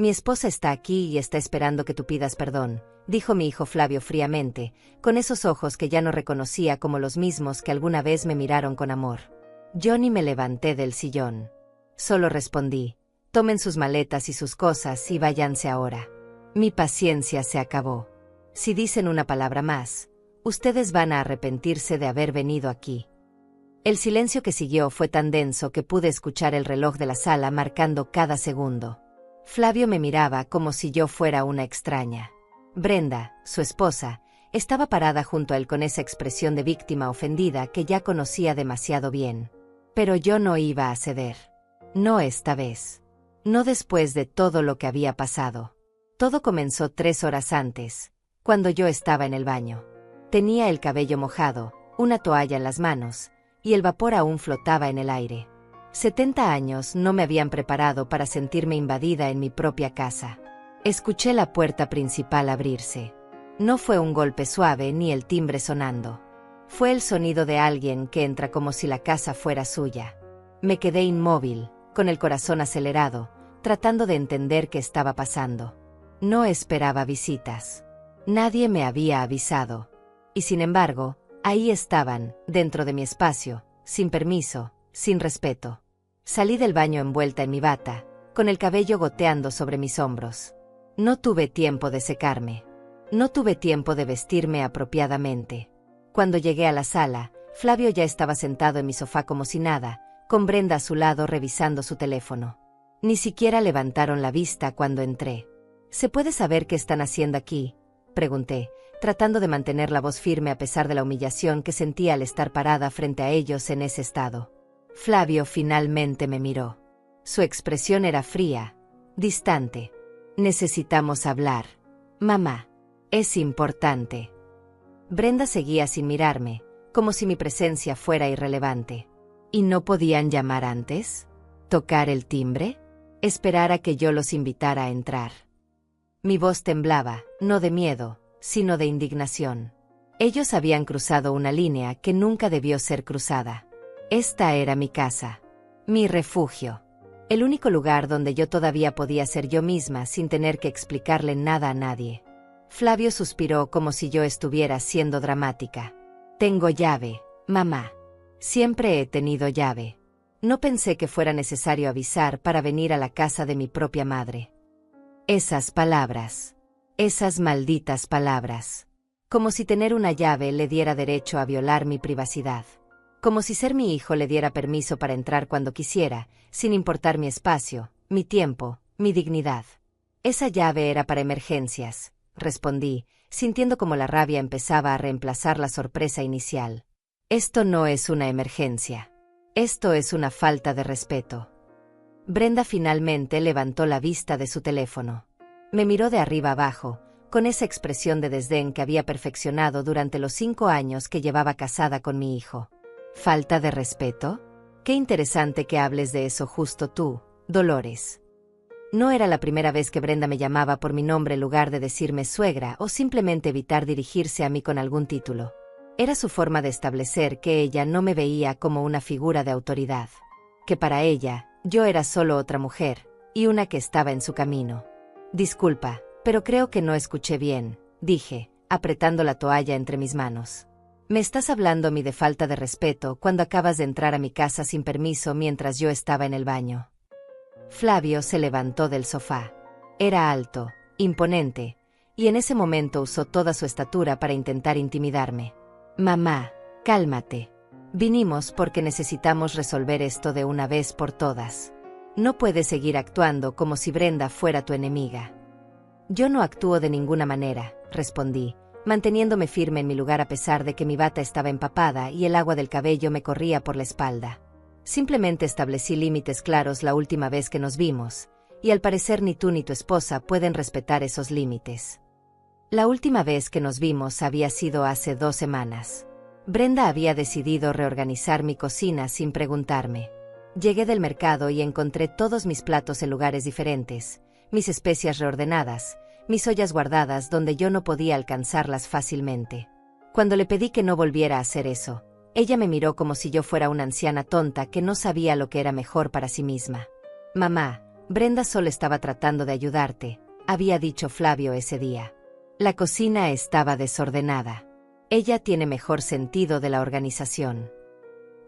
Mi esposa está aquí y está esperando que tú pidas perdón, dijo mi hijo Flavio fríamente, con esos ojos que ya no reconocía como los mismos que alguna vez me miraron con amor. Yo ni me levanté del sillón. Solo respondí: tomen sus maletas y sus cosas y váyanse ahora. Mi paciencia se acabó. Si dicen una palabra más, ustedes van a arrepentirse de haber venido aquí. El silencio que siguió fue tan denso que pude escuchar el reloj de la sala marcando cada segundo. Flavio me miraba como si yo fuera una extraña. Brenda, su esposa, estaba parada junto a él con esa expresión de víctima ofendida que ya conocía demasiado bien. Pero yo no iba a ceder. No esta vez. No después de todo lo que había pasado. Todo comenzó 3 horas antes, cuando yo estaba en el baño. Tenía el cabello mojado, una toalla en las manos, y el vapor aún flotaba en el aire. 70 años no me habían preparado para sentirme invadida en mi propia casa. Escuché la puerta principal abrirse. No fue un golpe suave ni el timbre sonando. Fue el sonido de alguien que entra como si la casa fuera suya. Me quedé inmóvil, con el corazón acelerado, tratando de entender qué estaba pasando. No esperaba visitas. Nadie me había avisado. Y sin embargo, ahí estaban, dentro de mi espacio, sin permiso, sin respeto. Salí del baño envuelta en mi bata, con el cabello goteando sobre mis hombros. No tuve tiempo de secarme. No tuve tiempo de vestirme apropiadamente. Cuando llegué a la sala, Flavio ya estaba sentado en mi sofá como si nada, con Brenda a su lado revisando su teléfono. Ni siquiera levantaron la vista cuando entré. ¿Se puede saber qué están haciendo aquí?, pregunté, tratando de mantener la voz firme a pesar de la humillación que sentía al estar parada frente a ellos en ese estado. Flavio finalmente me miró. Su expresión era fría, distante. Necesitamos hablar. Mamá. Es importante. Brenda seguía sin mirarme, como si mi presencia fuera irrelevante. ¿Y no podían llamar antes? ¿Tocar el timbre? ¿Esperar a que yo los invitara a entrar? Mi voz temblaba, no de miedo, sino de indignación. Ellos habían cruzado una línea que nunca debió ser cruzada. Esta era mi casa, mi refugio, el único lugar donde yo todavía podía ser yo misma sin tener que explicarle nada a nadie. Flavio suspiró como si yo estuviera siendo dramática. Tengo llave, mamá. Siempre he tenido llave. No pensé que fuera necesario avisar para venir a la casa de mi propia madre. Esas palabras. Esas malditas palabras. Como si tener una llave le diera derecho a violar mi privacidad. Como si ser mi hijo le diera permiso para entrar cuando quisiera, sin importar mi espacio, mi tiempo, mi dignidad. Esa llave era para emergencias, respondí, sintiendo como la rabia empezaba a reemplazar la sorpresa inicial. Esto no es una emergencia. Esto es una falta de respeto. Brenda finalmente levantó la vista de su teléfono. Me miró de arriba abajo, con esa expresión de desdén que había perfeccionado durante los 5 años que llevaba casada con mi hijo. ¿Falta de respeto? Qué interesante que hables de eso justo tú, Dolores. No era la primera vez que Brenda me llamaba por mi nombre en lugar de decirme suegra o simplemente evitar dirigirse a mí con algún título. Era su forma de establecer que ella no me veía como una figura de autoridad. Que para ella, yo era solo otra mujer, y una que estaba en su camino. Disculpa, pero creo que no escuché bien, dije, apretando la toalla entre mis manos. Me estás hablando a mí de falta de respeto cuando acabas de entrar a mi casa sin permiso mientras yo estaba en el baño. Flavio se levantó del sofá. Era alto, imponente, y en ese momento usó toda su estatura para intentar intimidarme. Mamá, cálmate. Vinimos porque necesitamos resolver esto de una vez por todas. No puedes seguir actuando como si Brenda fuera tu enemiga. Yo no actúo de ninguna manera, respondí, manteniéndome firme en mi lugar a pesar de que mi bata estaba empapada y el agua del cabello me corría por la espalda. Simplemente establecí límites claros la última vez que nos vimos, y al parecer ni tú ni tu esposa pueden respetar esos límites. La última vez que nos vimos había sido hace 2 semanas. Brenda había decidido reorganizar mi cocina sin preguntarme. Llegué del mercado y encontré todos mis platos en lugares diferentes, mis especias reordenadas, mis ollas guardadas donde yo no podía alcanzarlas fácilmente. Cuando le pedí que no volviera a hacer eso, ella me miró como si yo fuera una anciana tonta que no sabía lo que era mejor para sí misma. Mamá, Brenda solo estaba tratando de ayudarte, había dicho Flavio ese día. La cocina estaba desordenada. Ella tiene mejor sentido de la organización.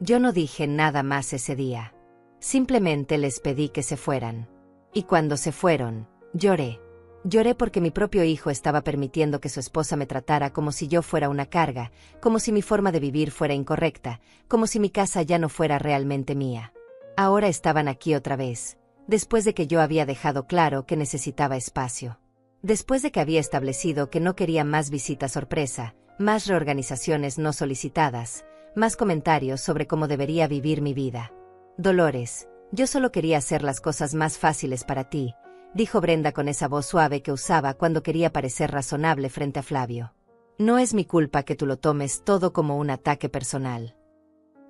Yo no dije nada más ese día. Simplemente les pedí que se fueran. Y cuando se fueron, lloré. Lloré porque mi propio hijo estaba permitiendo que su esposa me tratara como si yo fuera una carga, como si mi forma de vivir fuera incorrecta, como si mi casa ya no fuera realmente mía. Ahora estaban aquí otra vez, después de que yo había dejado claro que necesitaba espacio. Después de que había establecido que no quería más visitas sorpresa, más reorganizaciones no solicitadas, más comentarios sobre cómo debería vivir mi vida. Dolores, yo solo quería hacer las cosas más fáciles para ti, dijo Brenda con esa voz suave que usaba cuando quería parecer razonable frente a Flavio. No es mi culpa que tú lo tomes todo como un ataque personal.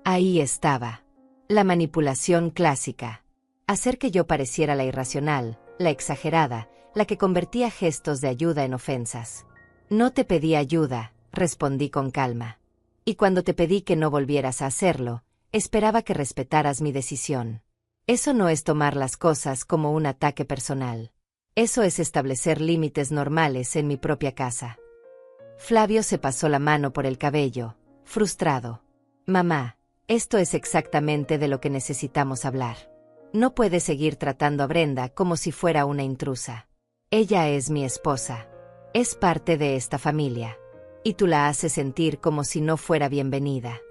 Ahí estaba. La manipulación clásica. Hacer que yo pareciera la irracional, la exagerada, la que convertía gestos de ayuda en ofensas. No te pedí ayuda, respondí con calma. Y cuando te pedí que no volvieras a hacerlo, esperaba que respetaras mi decisión. Eso no es tomar las cosas como un ataque personal. Eso es establecer límites normales en mi propia casa. Flavio se pasó la mano por el cabello, frustrado. Mamá, esto es exactamente de lo que necesitamos hablar. No puedes seguir tratando a Brenda como si fuera una intrusa. Ella es mi esposa. Es parte de esta familia. Y tú la haces sentir como si no fuera bienvenida.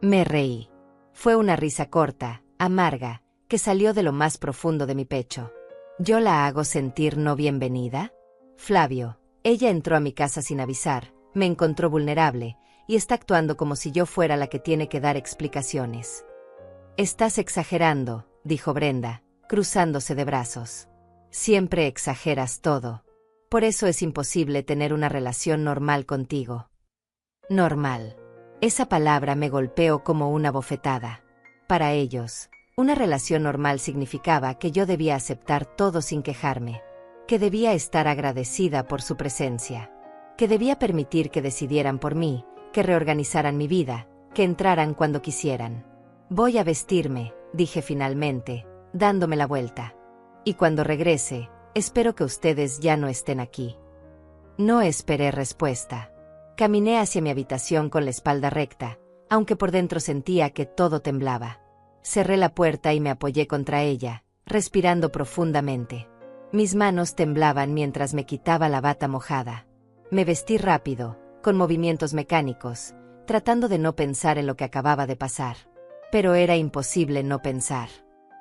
Me reí. Fue una risa corta, amarga, que salió de lo más profundo de mi pecho. ¿Yo la hago sentir no bienvenida? Flavio, ella entró a mi casa sin avisar, me encontró vulnerable, y está actuando como si yo fuera la que tiene que dar explicaciones. Estás exagerando, dijo Brenda, cruzándose de brazos. Siempre exageras todo. Por eso es imposible tener una relación normal contigo. Normal. Esa palabra me golpeó como una bofetada. Para ellos, una relación normal significaba que yo debía aceptar todo sin quejarme, que debía estar agradecida por su presencia, que debía permitir que decidieran por mí, que reorganizaran mi vida, que entraran cuando quisieran. Voy a vestirme, dije finalmente, dándome la vuelta. Y cuando regrese, espero que ustedes ya no estén aquí. No esperé respuesta. Caminé hacia mi habitación con la espalda recta, aunque por dentro sentía que todo temblaba. Cerré la puerta y me apoyé contra ella, respirando profundamente. Mis manos temblaban mientras me quitaba la bata mojada. Me vestí rápido, con movimientos mecánicos, tratando de no pensar en lo que acababa de pasar. Pero era imposible no pensar.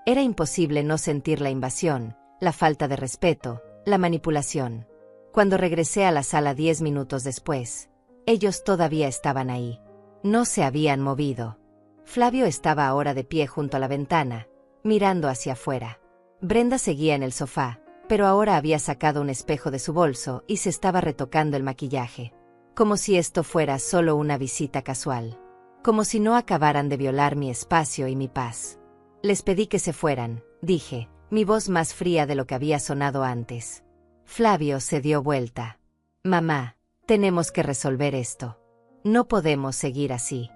Era imposible no sentir la invasión, la falta de respeto, la manipulación. Cuando regresé a la sala 10 minutos después, ellos todavía estaban ahí. No se habían movido. Flavio estaba ahora de pie junto a la ventana, mirando hacia afuera. Brenda seguía en el sofá, pero ahora había sacado un espejo de su bolso y se estaba retocando el maquillaje. Como si esto fuera solo una visita casual. Como si no acabaran de violar mi espacio y mi paz. Les pedí que se fueran, dije, mi voz más fría de lo que había sonado antes. Flavio se dio vuelta. Mamá, tenemos que resolver esto. No podemos seguir así.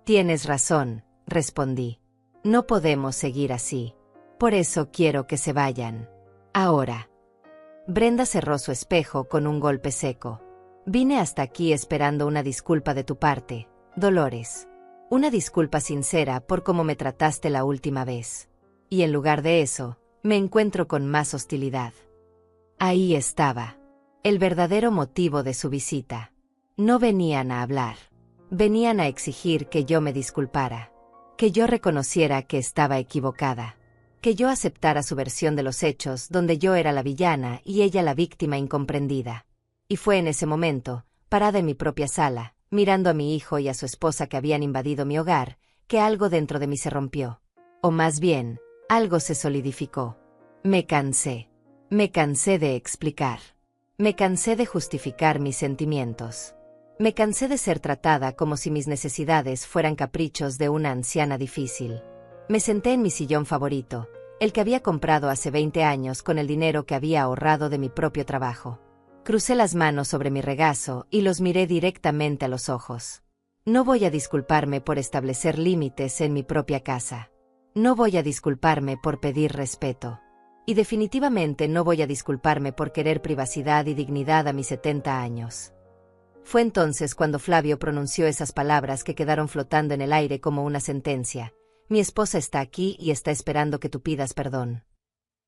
Tienes razón, respondí. No podemos seguir así. Por eso quiero que se vayan. Ahora. Brenda cerró su espejo con un golpe seco. Vine hasta aquí esperando una disculpa de tu parte, Dolores. Una disculpa sincera por cómo me trataste la última vez. Y en lugar de eso, me encuentro con más hostilidad. Ahí estaba. El verdadero motivo de su visita. No venían a hablar. Venían a exigir que yo me disculpara, que yo reconociera que estaba equivocada, que yo aceptara su versión de los hechos donde yo era la villana y ella la víctima incomprendida. Y fue en ese momento, parada en mi propia sala, mirando a mi hijo y a su esposa que habían invadido mi hogar, que algo dentro de mí se rompió. O más bien, algo se solidificó. Me cansé. Me cansé de explicar. Me cansé de justificar mis sentimientos. Me cansé de ser tratada como si mis necesidades fueran caprichos de una anciana difícil. Me senté en mi sillón favorito, el que había comprado hace 20 años con el dinero que había ahorrado de mi propio trabajo. Crucé las manos sobre mi regazo y los miré directamente a los ojos. No voy a disculparme por establecer límites en mi propia casa. No voy a disculparme por pedir respeto. Y definitivamente no voy a disculparme por querer privacidad y dignidad a mis 70 años. Fue entonces cuando Flavio pronunció esas palabras que quedaron flotando en el aire como una sentencia. Mi esposa está aquí y está esperando que tú pidas perdón.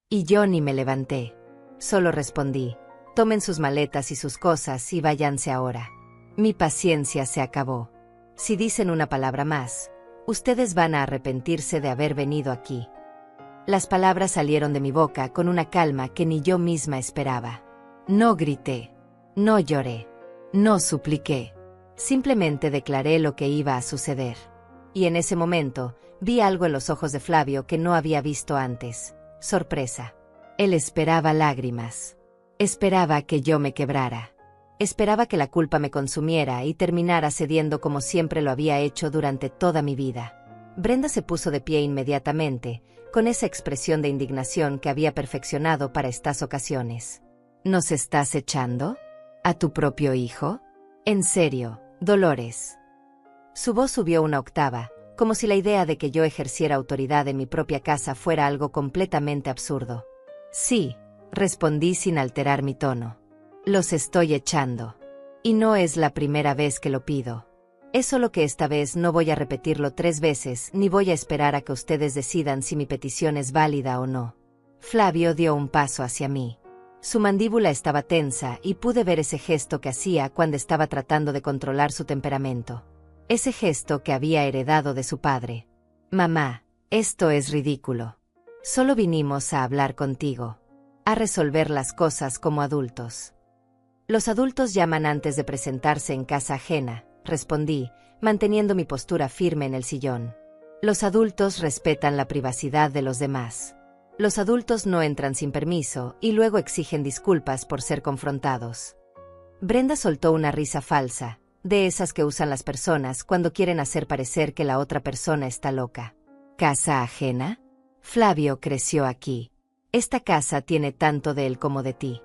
Y yo ni me levanté. Solo respondí, tomen sus maletas y sus cosas y váyanse ahora. Mi paciencia se acabó. Si dicen una palabra más, ustedes van a arrepentirse de haber venido aquí. Las palabras salieron de mi boca con una calma que ni yo misma esperaba. No grité, no lloré, no supliqué. Simplemente declaré lo que iba a suceder. Y en ese momento, vi algo en los ojos de Flavio que no había visto antes. Sorpresa. Él esperaba lágrimas. Esperaba que yo me quebrara. Esperaba que la culpa me consumiera y terminara cediendo como siempre lo había hecho durante toda mi vida. Brenda se puso de pie inmediatamente, con esa expresión de indignación que había perfeccionado para estas ocasiones. ¿Nos estás echando? ¿A tu propio hijo? En serio, Dolores. Su voz subió una octava, como si la idea de que yo ejerciera autoridad en mi propia casa fuera algo completamente absurdo. Sí, respondí sin alterar mi tono. Los estoy echando. Y no es la primera vez que lo pido. Es solo que esta vez no voy a repetirlo 3 veces ni voy a esperar a que ustedes decidan si mi petición es válida o no. Flavio dio un paso hacia mí. Su mandíbula estaba tensa y pude ver ese gesto que hacía cuando estaba tratando de controlar su temperamento. Ese gesto que había heredado de su padre. Mamá, esto es ridículo. Solo vinimos a hablar contigo. A resolver las cosas como adultos. Los adultos llaman antes de presentarse en casa ajena, respondí, manteniendo mi postura firme en el sillón. Los adultos respetan la privacidad de los demás. Los adultos no entran sin permiso y luego exigen disculpas por ser confrontados. Brenda soltó una risa falsa, de esas que usan las personas cuando quieren hacer parecer que la otra persona está loca. ¿Casa ajena? Flavio creció aquí. Esta casa tiene tanto de él como de ti.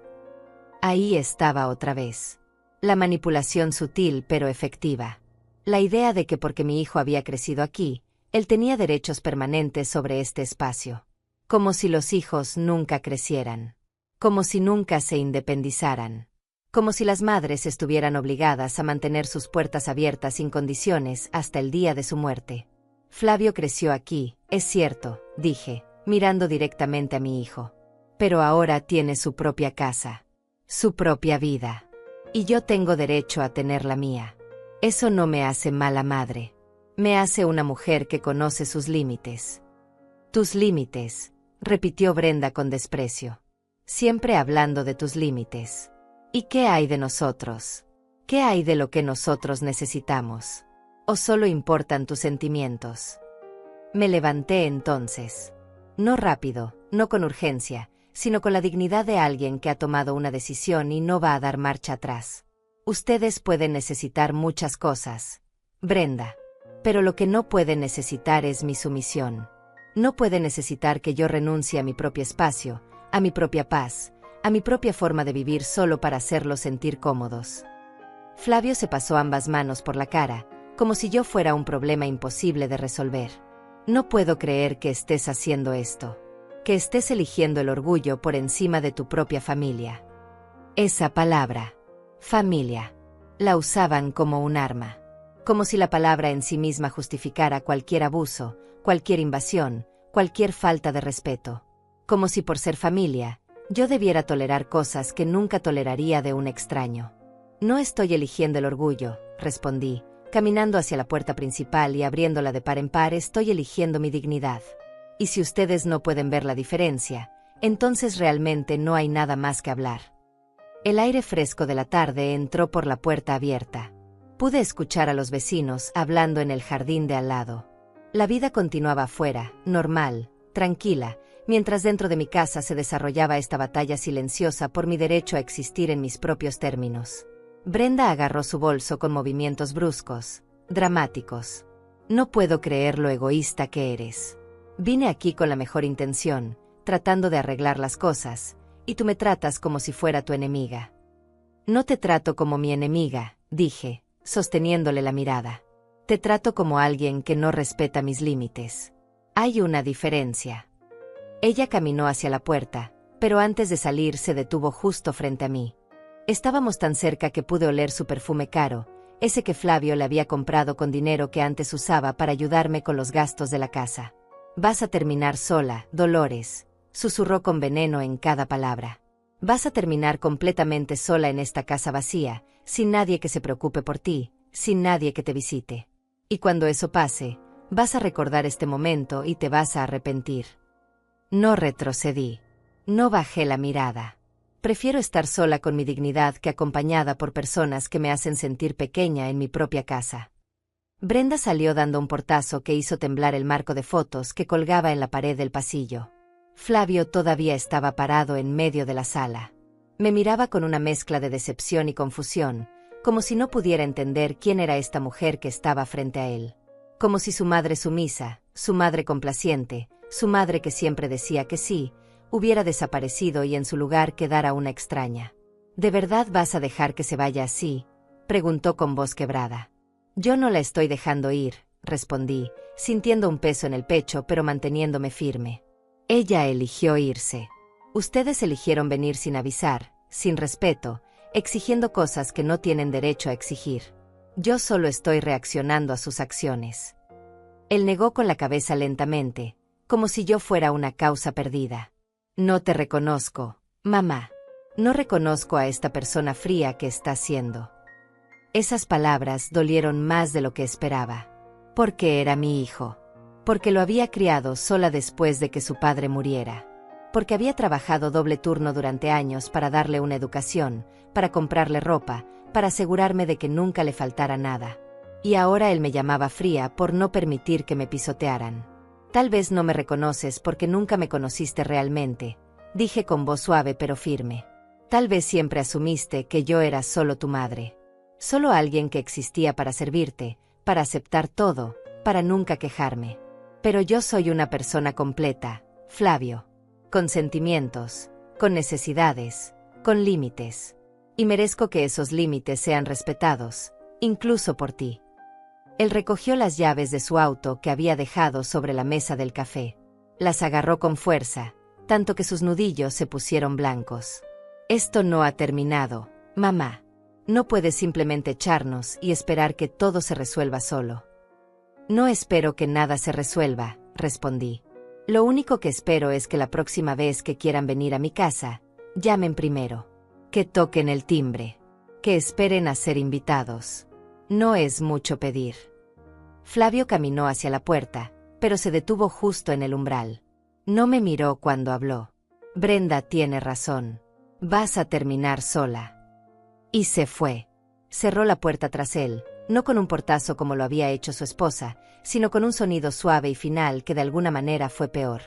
Ahí estaba otra vez. La manipulación sutil pero efectiva. La idea de que porque mi hijo había crecido aquí, él tenía derechos permanentes sobre este espacio. Como si los hijos nunca crecieran. Como si nunca se independizaran. Como si las madres estuvieran obligadas a mantener sus puertas abiertas sin condiciones hasta el día de su muerte. Flavio creció aquí, es cierto, dije, mirando directamente a mi hijo. Pero ahora tiene su propia casa. Su propia vida. Y yo tengo derecho a tener la mía. Eso no me hace mala madre. Me hace una mujer que conoce sus límites. Tus límites, repitió Brenda con desprecio. Siempre hablando de tus límites. ¿Y qué hay de nosotros? ¿Qué hay de lo que nosotros necesitamos? ¿O solo importan tus sentimientos? Me levanté entonces. No rápido, no con urgencia, sino con la dignidad de alguien que ha tomado una decisión y no va a dar marcha atrás. Ustedes pueden necesitar muchas cosas, Brenda, pero lo que no pueden necesitar es mi sumisión. No pueden necesitar que yo renuncie a mi propio espacio, a mi propia paz, a mi propia forma de vivir solo para hacerlos sentir cómodos. Flavio se pasó ambas manos por la cara, como si yo fuera un problema imposible de resolver. No puedo creer que estés haciendo esto. Que estés eligiendo el orgullo por encima de tu propia familia. Esa palabra, familia, la usaban como un arma. Como si la palabra en sí misma justificara cualquier abuso, cualquier invasión, cualquier falta de respeto. Como si por ser familia, yo debiera tolerar cosas que nunca toleraría de un extraño. No estoy eligiendo el orgullo, respondí, caminando hacia la puerta principal y abriéndola de par en par. Estoy eligiendo mi dignidad. Y si ustedes no pueden ver la diferencia, entonces realmente no hay nada más que hablar. El aire fresco de la tarde entró por la puerta abierta. Pude escuchar a los vecinos hablando en el jardín de al lado. La vida continuaba afuera, normal, tranquila, mientras dentro de mi casa se desarrollaba esta batalla silenciosa por mi derecho a existir en mis propios términos. Brenda agarró su bolso con movimientos bruscos, dramáticos. No puedo creer lo egoísta que eres. Vine aquí con la mejor intención, tratando de arreglar las cosas, y tú me tratas como si fuera tu enemiga. No te trato como mi enemiga, dije, sosteniéndole la mirada. Te trato como alguien que no respeta mis límites. Hay una diferencia. Ella caminó hacia la puerta, pero antes de salir se detuvo justo frente a mí. Estábamos tan cerca que pude oler su perfume caro, ese que Flavio le había comprado con dinero que antes usaba para ayudarme con los gastos de la casa. «Vas a terminar sola, Dolores», susurró con veneno en cada palabra. «Vas a terminar completamente sola en esta casa vacía, sin nadie que se preocupe por ti, sin nadie que te visite. Y cuando eso pase, vas a recordar este momento y te vas a arrepentir». No retrocedí. No bajé la mirada. Prefiero estar sola con mi dignidad que acompañada por personas que me hacen sentir pequeña en mi propia casa. Brenda salió dando un portazo que hizo temblar el marco de fotos que colgaba en la pared del pasillo. Flavio todavía estaba parado en medio de la sala. Me miraba con una mezcla de decepción y confusión, como si no pudiera entender quién era esta mujer que estaba frente a él. Como si su madre sumisa, su madre complaciente, su madre que siempre decía que sí, hubiera desaparecido y en su lugar quedara una extraña. «¿De verdad vas a dejar que se vaya así?», preguntó con voz quebrada. «Yo no la estoy dejando ir», respondí, sintiendo un peso en el pecho pero manteniéndome firme. «Ella eligió irse. Ustedes eligieron venir sin avisar, sin respeto, exigiendo cosas que no tienen derecho a exigir. Yo solo estoy reaccionando a sus acciones». Él negó con la cabeza lentamente, como si yo fuera una causa perdida. «No te reconozco, mamá. No reconozco a esta persona fría que estás siendo». Esas palabras dolieron más de lo que esperaba. Porque era mi hijo. Porque lo había criado sola después de que su padre muriera. Porque había trabajado doble turno durante años para darle una educación, para comprarle ropa, para asegurarme de que nunca le faltara nada. Y ahora él me llamaba fría por no permitir que me pisotearan. «Tal vez no me reconoces porque nunca me conociste realmente», dije con voz suave pero firme. «Tal vez siempre asumiste que yo era solo tu madre. Solo alguien que existía para servirte, para aceptar todo, para nunca quejarme. Pero yo soy una persona completa, Flavio. Con sentimientos, con necesidades, con límites. Y merezco que esos límites sean respetados, incluso por ti». Él recogió las llaves de su auto que había dejado sobre la mesa del café. Las agarró con fuerza, tanto que sus nudillos se pusieron blancos. «Esto no ha terminado, mamá. No puedes simplemente echarnos y esperar que todo se resuelva solo». «No espero que nada se resuelva», respondí. «Lo único que espero es que la próxima vez que quieran venir a mi casa, llamen primero. Que toquen el timbre. Que esperen a ser invitados. No es mucho pedir». Flavio caminó hacia la puerta, pero se detuvo justo en el umbral. No me miró cuando habló. «Brenda tiene razón. Vas a terminar sola». Y se fue. Cerró la puerta tras él, no con un portazo como lo había hecho su esposa, sino con un sonido suave y final que de alguna manera fue peor.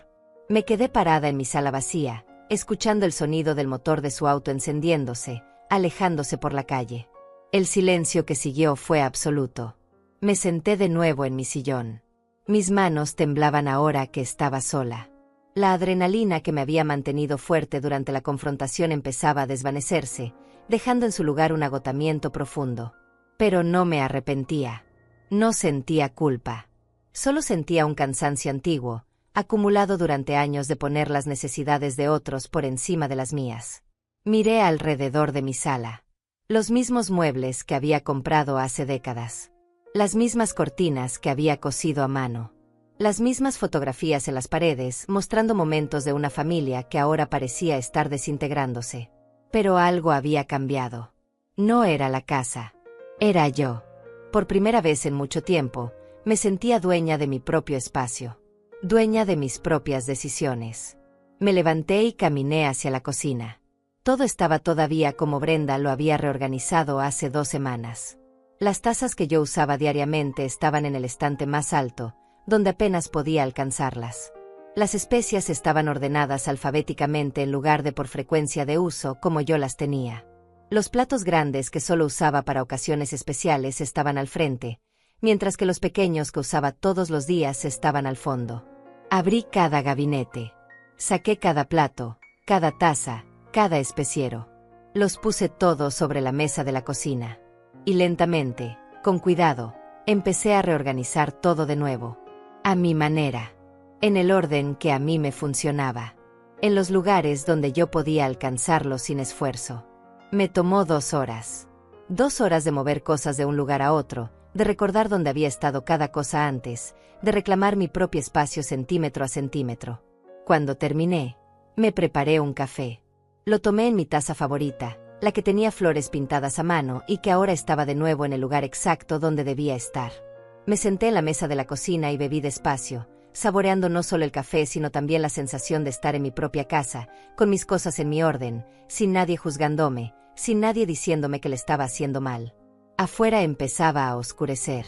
Me quedé parada en mi sala vacía, escuchando el sonido del motor de su auto encendiéndose, alejándose por la calle. El silencio que siguió fue absoluto. Me senté de nuevo en mi sillón. Mis manos temblaban ahora que estaba sola. La adrenalina que me había mantenido fuerte durante la confrontación empezaba a desvanecerse, dejando en su lugar un agotamiento profundo. Pero no me arrepentía. No sentía culpa. Solo sentía un cansancio antiguo, acumulado durante años de poner las necesidades de otros por encima de las mías. Miré alrededor de mi sala. Los mismos muebles que había comprado hace décadas. Las mismas cortinas que había cosido a mano. Las mismas fotografías en las paredes mostrando momentos de una familia que ahora parecía estar desintegrándose. Pero algo había cambiado. No era la casa. Era yo. Por primera vez en mucho tiempo, me sentía dueña de mi propio espacio. Dueña de mis propias decisiones. Me levanté y caminé hacia la cocina. Todo estaba todavía como Brenda lo había reorganizado hace 2 semanas. Las tazas que yo usaba diariamente estaban en el estante más alto, donde apenas podía alcanzarlas. Las especias estaban ordenadas alfabéticamente en lugar de por frecuencia de uso como yo las tenía. Los platos grandes que solo usaba para ocasiones especiales estaban al frente, mientras que los pequeños que usaba todos los días estaban al fondo. Abrí cada gabinete. Saqué cada plato, cada taza, cada especiero. Los puse todos sobre la mesa de la cocina. Y lentamente, con cuidado, empecé a reorganizar todo de nuevo. A mi manera. en el orden que a mí me funcionaba, en los lugares donde yo podía alcanzarlo sin esfuerzo. Me tomó 2 horas. 2 horas de mover cosas de un lugar a otro, de recordar dónde había estado cada cosa antes, de reclamar mi propio espacio centímetro a centímetro. Cuando terminé, me preparé un café. Lo tomé en mi taza favorita, la que tenía flores pintadas a mano y que ahora estaba de nuevo en el lugar exacto donde debía estar. Me senté en la mesa de la cocina y bebí despacio, saboreando no solo el café sino también la sensación de estar en mi propia casa, con mis cosas en mi orden, sin nadie juzgándome, sin nadie diciéndome que le estaba haciendo mal. Afuera empezaba a oscurecer.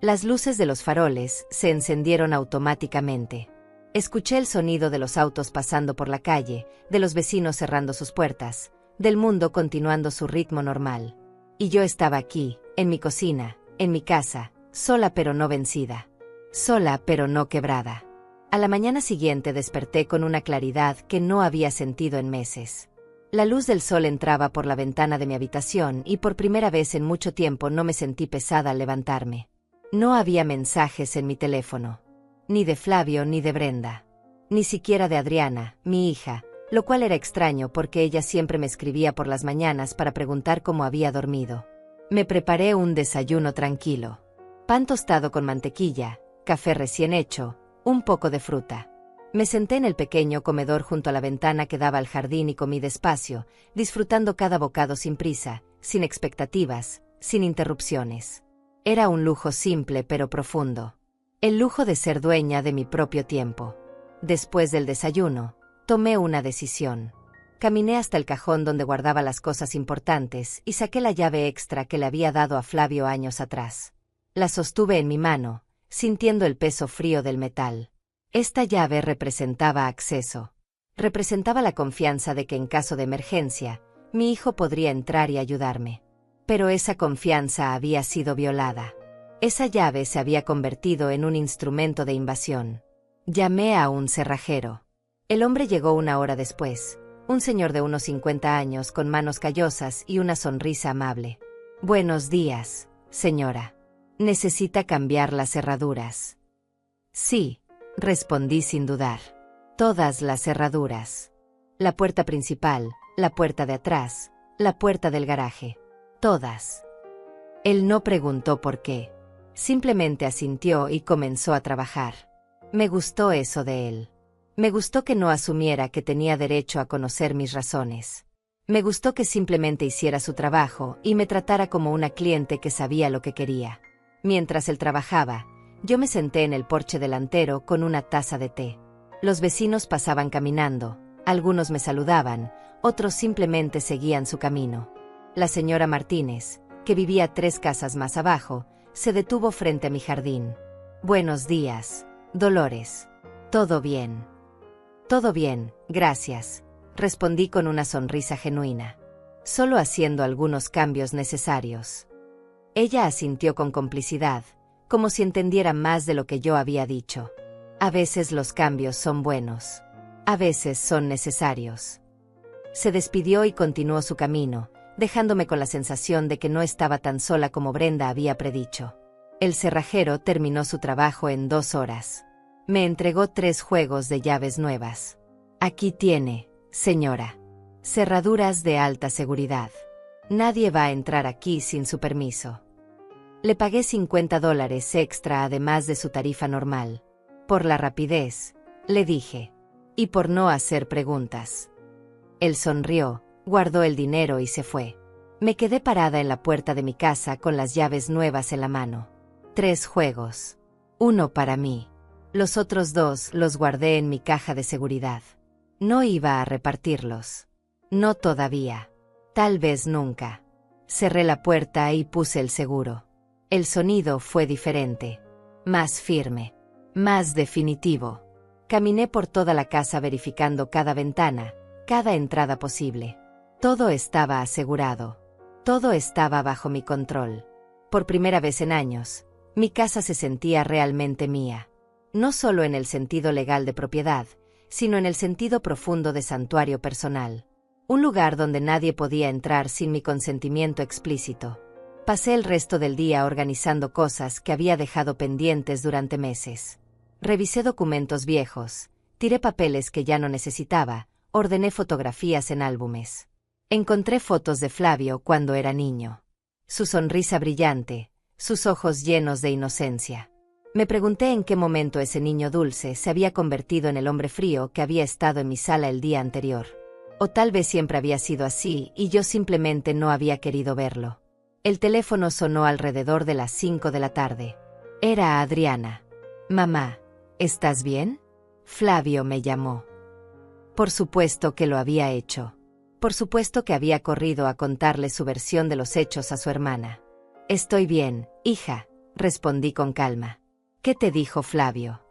Las luces de los faroles se encendieron automáticamente. Escuché el sonido de los autos pasando por la calle, de los vecinos cerrando sus puertas, del mundo continuando su ritmo normal. Y yo estaba aquí, en mi cocina, en mi casa, sola pero no vencida. Sola pero no quebrada. A la mañana siguiente desperté con una claridad que no había sentido en meses. La luz del sol entraba por la ventana de mi habitación y por primera vez en mucho tiempo no me sentí pesada al levantarme. No había mensajes en mi teléfono. Ni de Flavio ni de Brenda. Ni siquiera de Adriana, mi hija, lo cual era extraño porque ella siempre me escribía por las mañanas para preguntar cómo había dormido. Me preparé un desayuno tranquilo. Pan tostado con mantequilla, café recién hecho, un poco de fruta. Me senté en el pequeño comedor junto a la ventana que daba al jardín y comí despacio, disfrutando cada bocado sin prisa, sin expectativas, sin interrupciones. Era un lujo simple pero profundo. El lujo de ser dueña de mi propio tiempo. Después del desayuno, tomé una decisión. Caminé hasta el cajón donde guardaba las cosas importantes y saqué la llave extra que le había dado a Flavio años atrás. La sostuve en mi mano, sintiendo el peso frío del metal. Esta llave representaba acceso. Representaba la confianza de que en caso de emergencia, mi hijo podría entrar y ayudarme. Pero esa confianza había sido violada. Esa llave se había convertido en un instrumento de invasión. Llamé a un cerrajero. El hombre llegó 1 hora después, un señor de unos 50 años con manos callosas y una sonrisa amable. «Buenos días, señora. ¿Necesita cambiar las cerraduras?» «Sí», respondí sin dudar. «Todas las cerraduras. La puerta principal, la puerta de atrás, la puerta del garaje. Todas». Él no preguntó por qué. Simplemente asintió y comenzó a trabajar. Me gustó eso de él. Me gustó que no asumiera que tenía derecho a conocer mis razones. Me gustó que simplemente hiciera su trabajo y me tratara como una cliente que sabía lo que quería. Mientras él trabajaba, yo me senté en el porche delantero con una taza de té. Los vecinos pasaban caminando, algunos me saludaban, otros simplemente seguían su camino. La señora Martínez, que vivía 3 casas más abajo, se detuvo frente a mi jardín. «Buenos días, Dolores. ¿Todo bien?» «Todo bien, gracias», respondí con una sonrisa genuina. «Solo haciendo algunos cambios necesarios». Ella asintió con complicidad, como si entendiera más de lo que yo había dicho. A veces los cambios son buenos. A veces son necesarios. Se despidió y continuó su camino, dejándome con la sensación de que no estaba tan sola como Brenda había predicho. El cerrajero terminó su trabajo en 2 horas. Me entregó 3 juegos de llaves nuevas. «Aquí tiene, señora. Cerraduras de alta seguridad. Nadie va a entrar aquí sin su permiso». Le pagué $50 extra además de su tarifa normal. Por la rapidez, le dije. Y por no hacer preguntas. Él sonrió, guardó el dinero y se fue. Me quedé parada en la puerta de mi casa con las llaves nuevas en la mano. 3 juegos. 1 para mí. Los otros 2 los guardé en mi caja de seguridad. No iba a repartirlos. No todavía. Tal vez nunca. Cerré la puerta y puse el seguro. El sonido fue diferente. Más firme. Más definitivo. Caminé por toda la casa verificando cada ventana, cada entrada posible. Todo estaba asegurado. Todo estaba bajo mi control. Por primera vez en años, mi casa se sentía realmente mía. No solo en el sentido legal de propiedad, sino en el sentido profundo de santuario personal. Un lugar donde nadie podía entrar sin mi consentimiento explícito. Pasé el resto del día organizando cosas que había dejado pendientes durante meses. Revisé documentos viejos, tiré papeles que ya no necesitaba, ordené fotografías en álbumes. Encontré fotos de Flavio cuando era niño. Su sonrisa brillante, sus ojos llenos de inocencia. Me pregunté en qué momento ese niño dulce se había convertido en el hombre frío que había estado en mi sala el día anterior. O tal vez siempre había sido así y yo simplemente no había querido verlo. El teléfono sonó alrededor de las 5 de la tarde. Era Adriana. «Mamá, ¿estás bien?». Flavio me llamó. Por supuesto que lo había hecho. Por supuesto que había corrido a contarle su versión de los hechos a su hermana. «Estoy bien, hija», respondí con calma. «¿Qué te dijo Flavio?».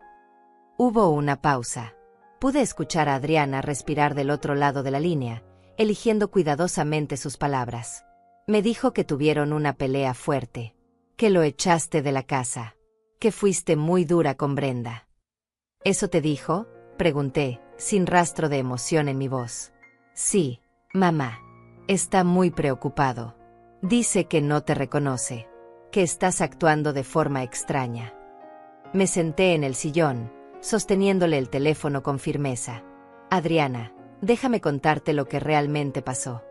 Hubo una pausa. Pude escuchar a Adriana respirar del otro lado de la línea, eligiendo cuidadosamente sus palabras. Me dijo que tuvieron una pelea fuerte, que lo echaste de la casa, que fuiste muy dura con Brenda. ¿Eso te dijo?, pregunté, sin rastro de emoción en mi voz. Sí, mamá. Está muy preocupado. Dice que no te reconoce, que estás actuando de forma extraña. Me senté en el sillón, sosteniéndole el teléfono con firmeza. Adriana, déjame contarte lo que realmente pasó.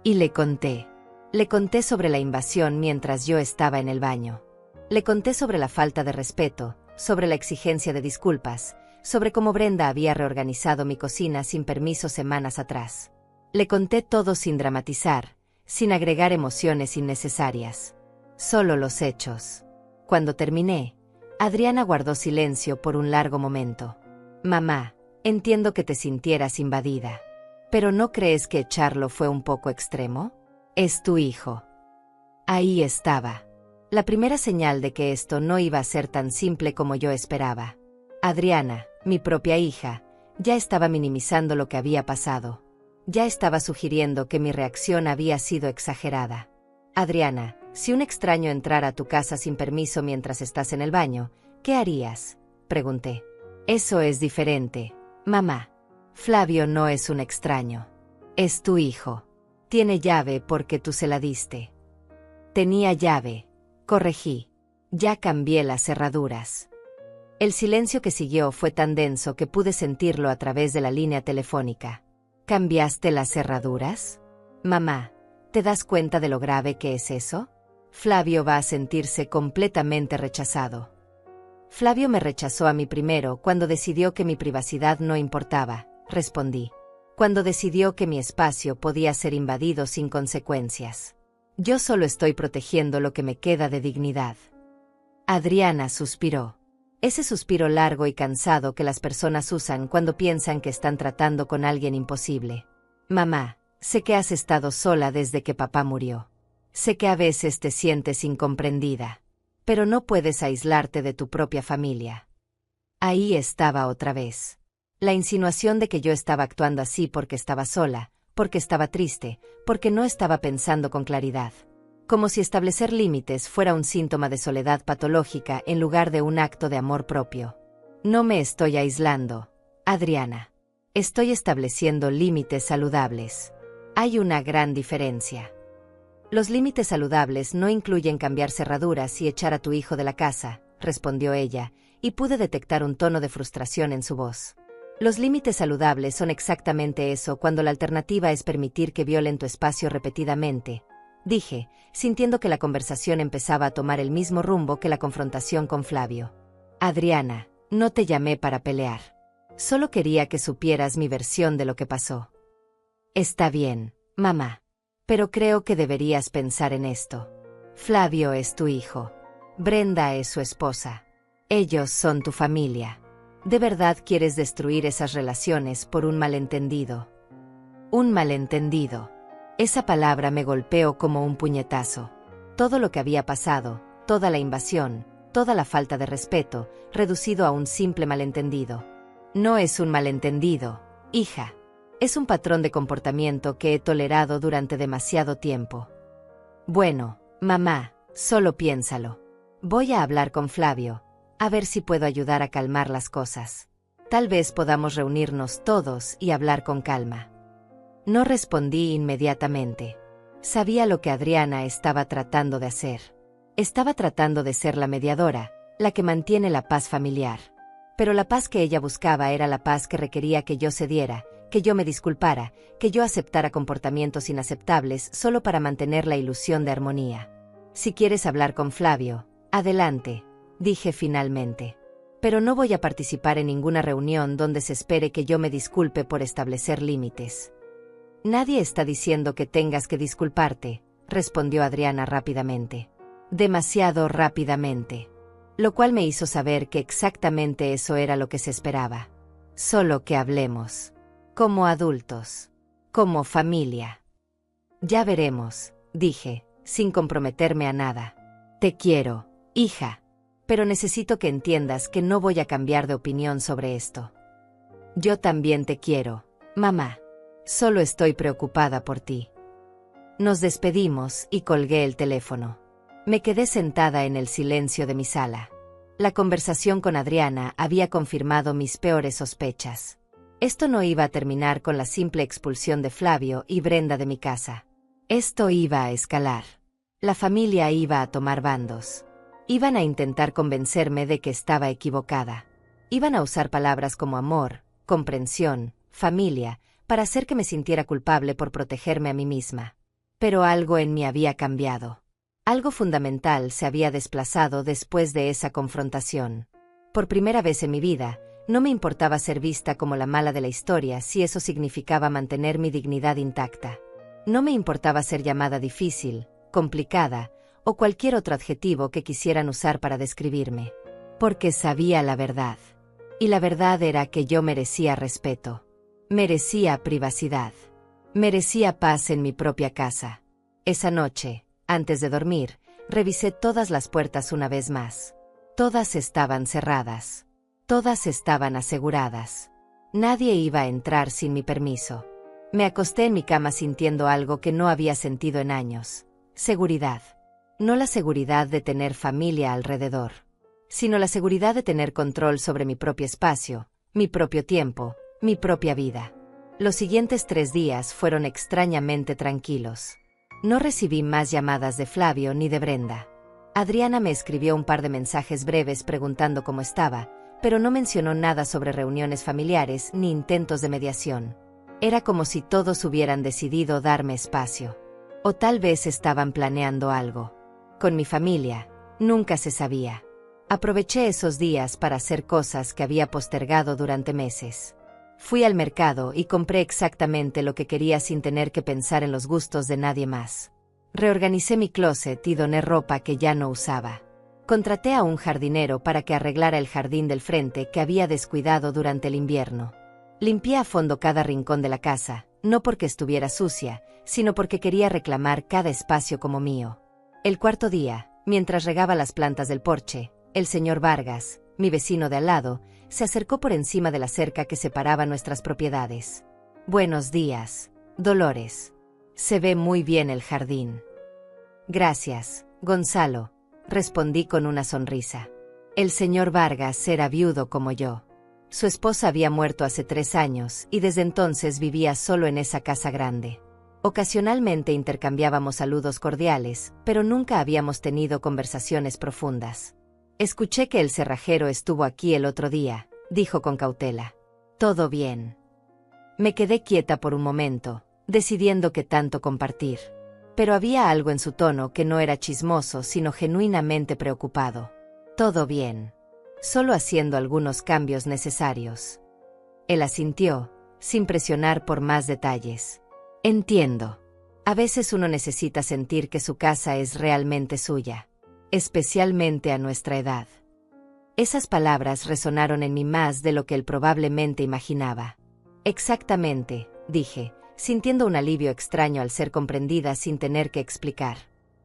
Y le conté. Le conté sobre la invasión mientras yo estaba en el baño. Le conté sobre la falta de respeto, sobre la exigencia de disculpas, sobre cómo Brenda había reorganizado mi cocina sin permiso semanas atrás. Le conté todo sin dramatizar, sin agregar emociones innecesarias. Solo los hechos. Cuando terminé, Adriana guardó silencio por un largo momento. Mamá, entiendo que te sintieras invadida. ¿Pero no crees que echarlo fue un poco extremo? Es tu hijo. Ahí estaba. La primera señal de que esto no iba a ser tan simple como yo esperaba. Adriana, mi propia hija, ya estaba minimizando lo que había pasado. Ya estaba sugiriendo que mi reacción había sido exagerada. Adriana, si un extraño entrara a tu casa sin permiso mientras estás en el baño, ¿qué harías?, pregunté. Eso es diferente, mamá. Flavio no es un extraño. Es tu hijo. Tiene llave porque tú se la diste. Tenía llave. Corregí. Ya cambié las cerraduras. El silencio que siguió fue tan denso que pude sentirlo a través de la línea telefónica. ¿Cambiaste las cerraduras? Mamá, ¿te das cuenta de lo grave que es eso? Flavio va a sentirse completamente rechazado. Flavio me rechazó a mí primero cuando decidió que mi privacidad no importaba, respondí. Cuando decidió que mi espacio podía ser invadido sin consecuencias. Yo solo estoy protegiendo lo que me queda de dignidad. Adriana suspiró. Ese suspiro largo y cansado que las personas usan cuando piensan que están tratando con alguien imposible. Mamá, sé que has estado sola desde que papá murió. Sé que a veces te sientes incomprendida. Pero no puedes aislarte de tu propia familia. Ahí estaba otra vez. La insinuación de que yo estaba actuando así porque estaba sola, porque estaba triste, porque no estaba pensando con claridad. Como si establecer límites fuera un síntoma de soledad patológica en lugar de un acto de amor propio. No me estoy aislando, Adriana. Estoy estableciendo límites saludables. Hay una gran diferencia. Los límites saludables no incluyen cambiar cerraduras y echar a tu hijo de la casa, respondió ella, y pude detectar un tono de frustración en su voz. Los límites saludables son exactamente eso cuando la alternativa es permitir que violen tu espacio repetidamente, dije, sintiendo que la conversación empezaba a tomar el mismo rumbo que la confrontación con Flavio. Adriana, no te llamé para pelear. Solo quería que supieras mi versión de lo que pasó. Está bien, mamá. Pero creo que deberías pensar en esto. Flavio es tu hijo. Brenda es su esposa. Ellos son tu familia. ¿De verdad quieres destruir esas relaciones por un malentendido? Un malentendido. Esa palabra me golpeó como un puñetazo. Todo lo que había pasado, toda la invasión, toda la falta de respeto, reducido a un simple malentendido. No es un malentendido, hija. Es un patrón de comportamiento que he tolerado durante demasiado tiempo. Bueno, mamá, solo piénsalo. Voy a hablar con Flavio, a ver si puedo ayudar a calmar las cosas. Tal vez podamos reunirnos todos y hablar con calma. No respondí inmediatamente. Sabía lo que Adriana estaba tratando de hacer. Estaba tratando de ser la mediadora, la que mantiene la paz familiar. Pero la paz que ella buscaba era la paz que requería que yo cediera, que yo me disculpara, que yo aceptara comportamientos inaceptables solo para mantener la ilusión de armonía. Si quieres hablar con Flavio, adelante, dije finalmente. Pero no voy a participar en ninguna reunión donde se espere que yo me disculpe por establecer límites. Nadie está diciendo que tengas que disculparte, respondió Adriana rápidamente. Demasiado rápidamente. Lo cual me hizo saber que exactamente eso era lo que se esperaba. Solo que hablemos. Como adultos. Como familia. Ya veremos, dije, sin comprometerme a nada. Te quiero, hija. Pero necesito que entiendas que no voy a cambiar de opinión sobre esto. Yo también te quiero, mamá. Solo estoy preocupada por ti. Nos despedimos y colgué el teléfono. Me quedé sentada en el silencio de mi sala. La conversación con Adriana había confirmado mis peores sospechas. Esto no iba a terminar con la simple expulsión de Flavio y Brenda de mi casa. Esto iba a escalar. La familia iba a tomar bandos. Iban a intentar convencerme de que estaba equivocada. Iban a usar palabras como amor, comprensión, familia, para hacer que me sintiera culpable por protegerme a mí misma. Pero algo en mí había cambiado. Algo fundamental se había desplazado después de esa confrontación. Por primera vez en mi vida, no me importaba ser vista como la mala de la historia si eso significaba mantener mi dignidad intacta. No me importaba ser llamada difícil, complicada, o cualquier otro adjetivo que quisieran usar para describirme. Porque sabía la verdad. Y la verdad era que yo merecía respeto. Merecía privacidad. Merecía paz en mi propia casa. Esa noche, antes de dormir, revisé todas las puertas una vez más. Todas estaban cerradas. Todas estaban aseguradas. Nadie iba a entrar sin mi permiso. Me acosté en mi cama sintiendo algo que no había sentido en años. Seguridad. No la seguridad de tener familia alrededor, sino la seguridad de tener control sobre mi propio espacio, mi propio tiempo, mi propia vida. Los siguientes 3 días fueron extrañamente tranquilos. No recibí más llamadas de Flavio ni de Brenda. Adriana me escribió un par de mensajes breves preguntando cómo estaba, pero no mencionó nada sobre reuniones familiares ni intentos de mediación. Era como si todos hubieran decidido darme espacio. O tal vez estaban planeando algo. Con mi familia, nunca se sabía. Aproveché esos días para hacer cosas que había postergado durante meses. Fui al mercado y compré exactamente lo que quería sin tener que pensar en los gustos de nadie más. Reorganicé mi closet y doné ropa que ya no usaba. Contraté a un jardinero para que arreglara el jardín del frente que había descuidado durante el invierno. Limpié a fondo cada rincón de la casa, no porque estuviera sucia, sino porque quería reclamar cada espacio como mío. El cuarto día, mientras regaba las plantas del porche, el señor Vargas, mi vecino de al lado, se acercó por encima de la cerca que separaba nuestras propiedades. Buenos días, Dolores. Se ve muy bien el jardín. Gracias, Gonzalo, respondí con una sonrisa. El señor Vargas era viudo como yo. Su esposa había muerto hace 3 años y desde entonces vivía solo en esa casa grande. Ocasionalmente intercambiábamos saludos cordiales, pero nunca habíamos tenido conversaciones profundas. Escuché que el cerrajero estuvo aquí el otro día, dijo con cautela. Todo bien. Me quedé quieta por un momento, decidiendo qué tanto compartir. Pero había algo en su tono que no era chismoso, sino genuinamente preocupado. Todo bien. Solo haciendo algunos cambios necesarios. Él asintió, sin presionar por más detalles. Entiendo. A veces uno necesita sentir que su casa es realmente suya. Especialmente a nuestra edad. Esas palabras resonaron en mí más de lo que él probablemente imaginaba. Exactamente, dije, sintiendo un alivio extraño al ser comprendida sin tener que explicar.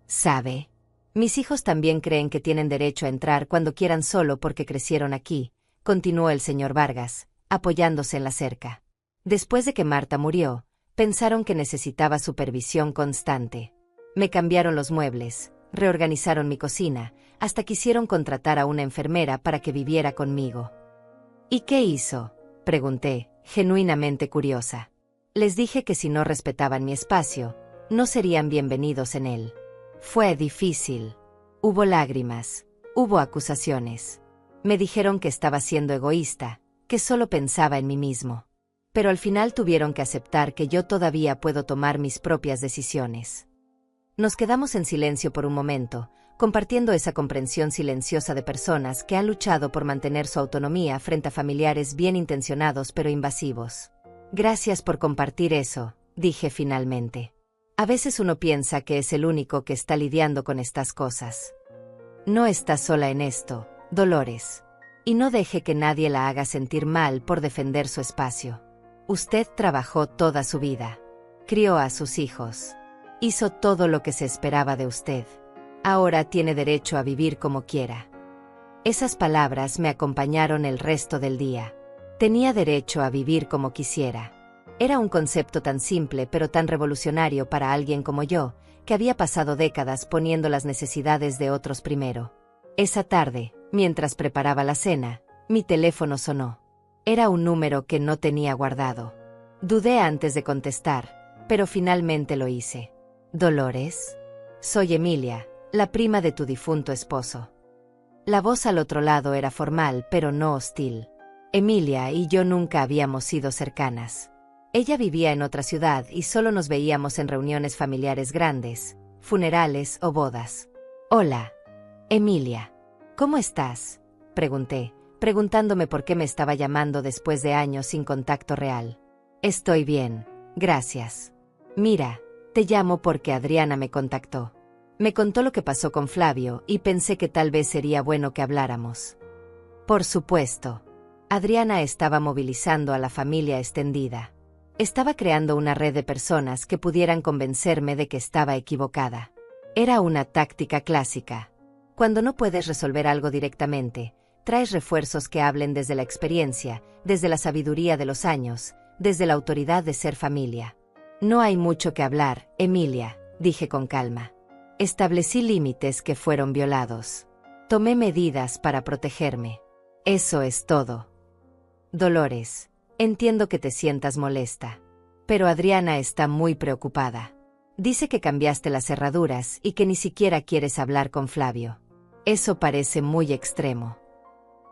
¿Sabe? Mis hijos también creen que tienen derecho a entrar cuando quieran solo porque crecieron aquí, continuó el señor Vargas, apoyándose en la cerca. Después de que Marta murió, pensaron que necesitaba supervisión constante. Me cambiaron los muebles, reorganizaron mi cocina, hasta quisieron contratar a una enfermera para que viviera conmigo. ¿Y qué hizo?, pregunté, genuinamente curiosa. Les dije que si no respetaban mi espacio, no serían bienvenidos en él. Fue difícil. Hubo lágrimas, hubo acusaciones. Me dijeron que estaba siendo egoísta, que solo pensaba en mí mismo. Pero al final tuvieron que aceptar que yo todavía puedo tomar mis propias decisiones. Nos quedamos en silencio por un momento, compartiendo esa comprensión silenciosa de personas que han luchado por mantener su autonomía frente a familiares bien intencionados pero invasivos. Gracias por compartir eso, dije finalmente. A veces uno piensa que es el único que está lidiando con estas cosas. No estás sola en esto, Dolores. Y no deje que nadie la haga sentir mal por defender su espacio. Usted trabajó toda su vida. Crió a sus hijos. Hizo todo lo que se esperaba de usted. Ahora tiene derecho a vivir como quiera. Esas palabras me acompañaron el resto del día. Tenía derecho a vivir como quisiera. Era un concepto tan simple pero tan revolucionario para alguien como yo, que había pasado décadas poniendo las necesidades de otros primero. Esa tarde, mientras preparaba la cena, mi teléfono sonó. Era un número que no tenía guardado. Dudé antes de contestar, pero finalmente lo hice. ¿Dolores? Soy Emilia, la prima de tu difunto esposo. La voz al otro lado era formal pero no hostil. Emilia y yo nunca habíamos sido cercanas. Ella vivía en otra ciudad y solo nos veíamos en reuniones familiares grandes, funerales o bodas. Hola, Emilia. ¿Cómo estás? Pregunté, preguntándome por qué me estaba llamando después de años sin contacto real. Estoy bien, gracias. Mira, te llamo porque Adriana me contactó. Me contó lo que pasó con Flavio y pensé que tal vez sería bueno que habláramos. Por supuesto. Adriana estaba movilizando a la familia extendida. Estaba creando una red de personas que pudieran convencerme de que estaba equivocada. Era una táctica clásica. Cuando no puedes resolver algo directamente, traes refuerzos que hablen desde la experiencia, desde la sabiduría de los años, desde la autoridad de ser familia. No hay mucho que hablar, Emilia, dije con calma. Establecí límites que fueron violados. Tomé medidas para protegerme. Eso es todo. Dolores, entiendo que te sientas molesta. Pero Adriana está muy preocupada. Dice que cambiaste las cerraduras y que ni siquiera quieres hablar con Flavio. Eso parece muy extremo.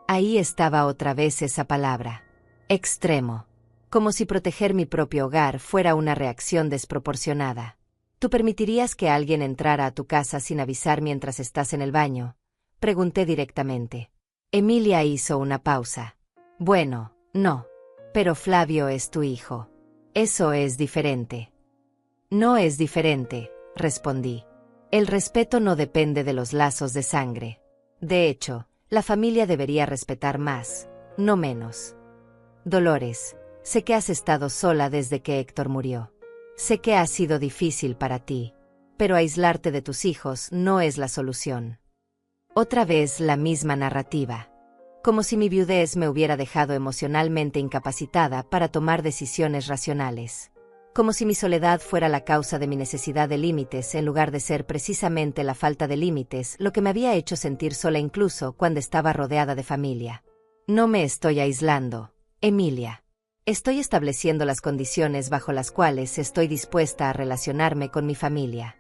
Ahí estaba otra vez esa palabra. Extremo. Como si proteger mi propio hogar fuera una reacción desproporcionada. ¿Tú permitirías que alguien entrara a tu casa sin avisar mientras estás en el baño? Pregunté directamente. Emilia hizo una pausa. Bueno, no. Pero Flavio es tu hijo. Eso es diferente. No es diferente, respondí. El respeto no depende de los lazos de sangre. De hecho, la familia debería respetar más, no menos. Dolores, sé que has estado sola desde que Héctor murió. Sé que ha sido difícil para ti, pero aislarte de tus hijos no es la solución. Otra vez la misma narrativa. Como si mi viudez me hubiera dejado emocionalmente incapacitada para tomar decisiones racionales. Como si mi soledad fuera la causa de mi necesidad de límites en lugar de ser precisamente la falta de límites lo que me había hecho sentir sola incluso cuando estaba rodeada de familia. No me estoy aislando, Emilia. Estoy estableciendo las condiciones bajo las cuales estoy dispuesta a relacionarme con mi familia.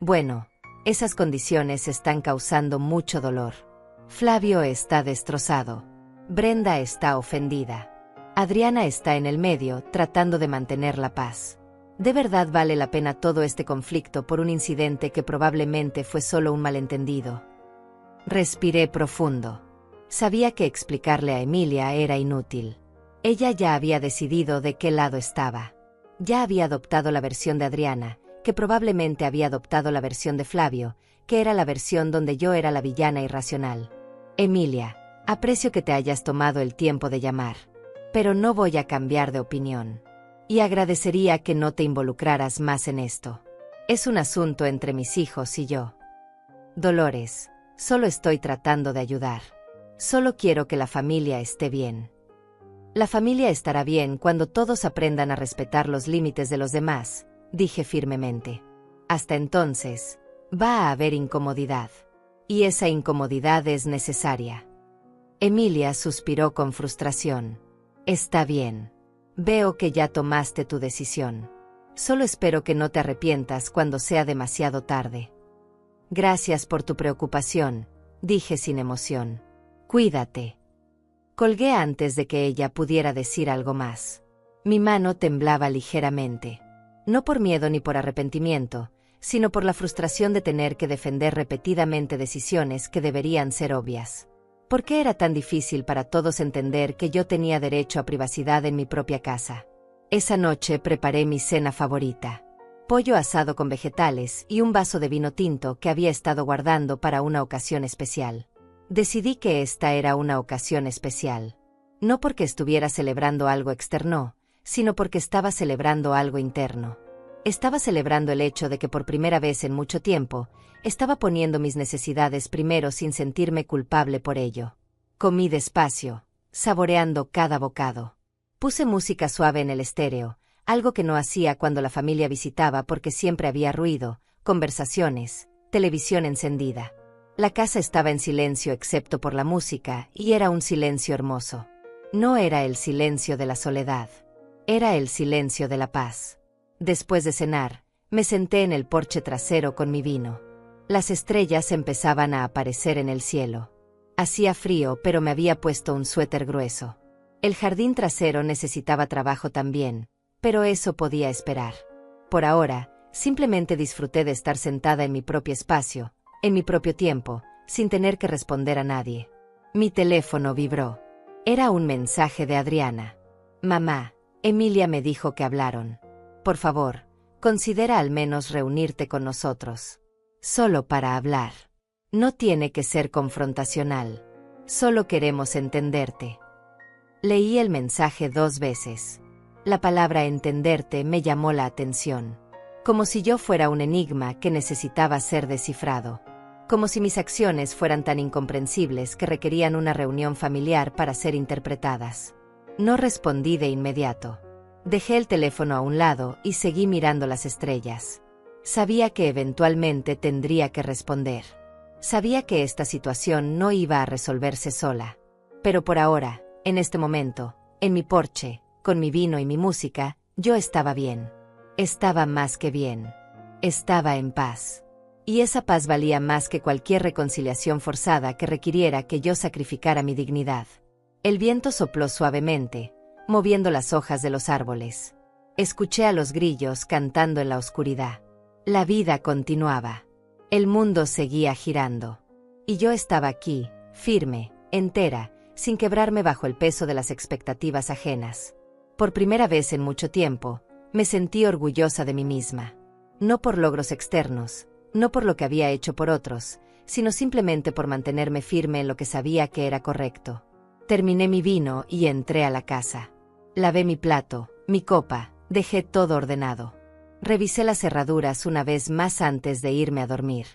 Bueno, esas condiciones están causando mucho dolor. Flavio está destrozado. Brenda está ofendida. Adriana está en el medio, tratando de mantener la paz. ¿De verdad vale la pena todo este conflicto por un incidente que probablemente fue solo un malentendido? Respiré profundo. Sabía que explicarle a Emilia era inútil. Ella ya había decidido de qué lado estaba. Ya había adoptado la versión de Adriana, que probablemente había adoptado la versión de Flavio, que era la versión donde yo era la villana irracional. Emilia, aprecio que te hayas tomado el tiempo de llamar. Pero no voy a cambiar de opinión. Y agradecería que no te involucraras más en esto. Es un asunto entre mis hijos y yo. Dolores, solo estoy tratando de ayudar. Solo quiero que la familia esté bien. La familia estará bien cuando todos aprendan a respetar los límites de los demás, dije firmemente. Hasta entonces, va a haber incomodidad. Y esa incomodidad es necesaria. Emilia suspiró con frustración. Está bien. Veo que ya tomaste tu decisión. Solo espero que no te arrepientas cuando sea demasiado tarde. Gracias por tu preocupación, dije sin emoción. Cuídate. Colgué antes de que ella pudiera decir algo más. Mi mano temblaba ligeramente. No por miedo ni por arrepentimiento, sino por la frustración de tener que defender repetidamente decisiones que deberían ser obvias. ¿Por qué era tan difícil para todos entender que yo tenía derecho a privacidad en mi propia casa? Esa noche preparé mi cena favorita. Pollo asado con vegetales y un vaso de vino tinto que había estado guardando para una ocasión especial. Decidí que esta era una ocasión especial. No porque estuviera celebrando algo externo, sino porque estaba celebrando algo interno. Estaba celebrando el hecho de que por primera vez en mucho tiempo, estaba poniendo mis necesidades primero sin sentirme culpable por ello. Comí despacio, saboreando cada bocado. Puse música suave en el estéreo, algo que no hacía cuando la familia visitaba porque siempre había ruido, conversaciones, televisión encendida. La casa estaba en silencio excepto por la música, y era un silencio hermoso. No era el silencio de la soledad. Era el silencio de la paz. Después de cenar, me senté en el porche trasero con mi vino. Las estrellas empezaban a aparecer en el cielo. Hacía frío, pero me había puesto un suéter grueso. El jardín trasero necesitaba trabajo también, pero eso podía esperar. Por ahora, simplemente disfruté de estar sentada en mi propio espacio, en mi propio tiempo, sin tener que responder a nadie. Mi teléfono vibró. Era un mensaje de Adriana. Mamá, Emilia me dijo que hablaron. Por favor, considera al menos reunirte con nosotros. Solo para hablar. No tiene que ser confrontacional. Solo queremos entenderte. Leí el mensaje 2 veces. La palabra entenderte me llamó la atención. Como si yo fuera un enigma que necesitaba ser descifrado. Como si mis acciones fueran tan incomprensibles que requerían una reunión familiar para ser interpretadas. No respondí de inmediato. Dejé el teléfono a un lado y seguí mirando las estrellas. Sabía que eventualmente tendría que responder. Sabía que esta situación no iba a resolverse sola. Pero por ahora, en este momento, en mi porche, con mi vino y mi música, yo estaba bien. Estaba más que bien. Estaba en paz. Y esa paz valía más que cualquier reconciliación forzada que requiriera que yo sacrificara mi dignidad. El viento sopló suavemente, moviendo las hojas de los árboles. Escuché a los grillos cantando en la oscuridad. La vida continuaba. El mundo seguía girando. Y yo estaba aquí, firme, entera, sin quebrarme bajo el peso de las expectativas ajenas. Por primera vez en mucho tiempo, me sentí orgullosa de mí misma. No por logros externos, no por lo que había hecho por otros, sino simplemente por mantenerme firme en lo que sabía que era correcto. Terminé mi vino y entré a la casa. Lavé mi plato, mi copa, dejé todo ordenado. Revisé las cerraduras una vez más antes de irme a dormir.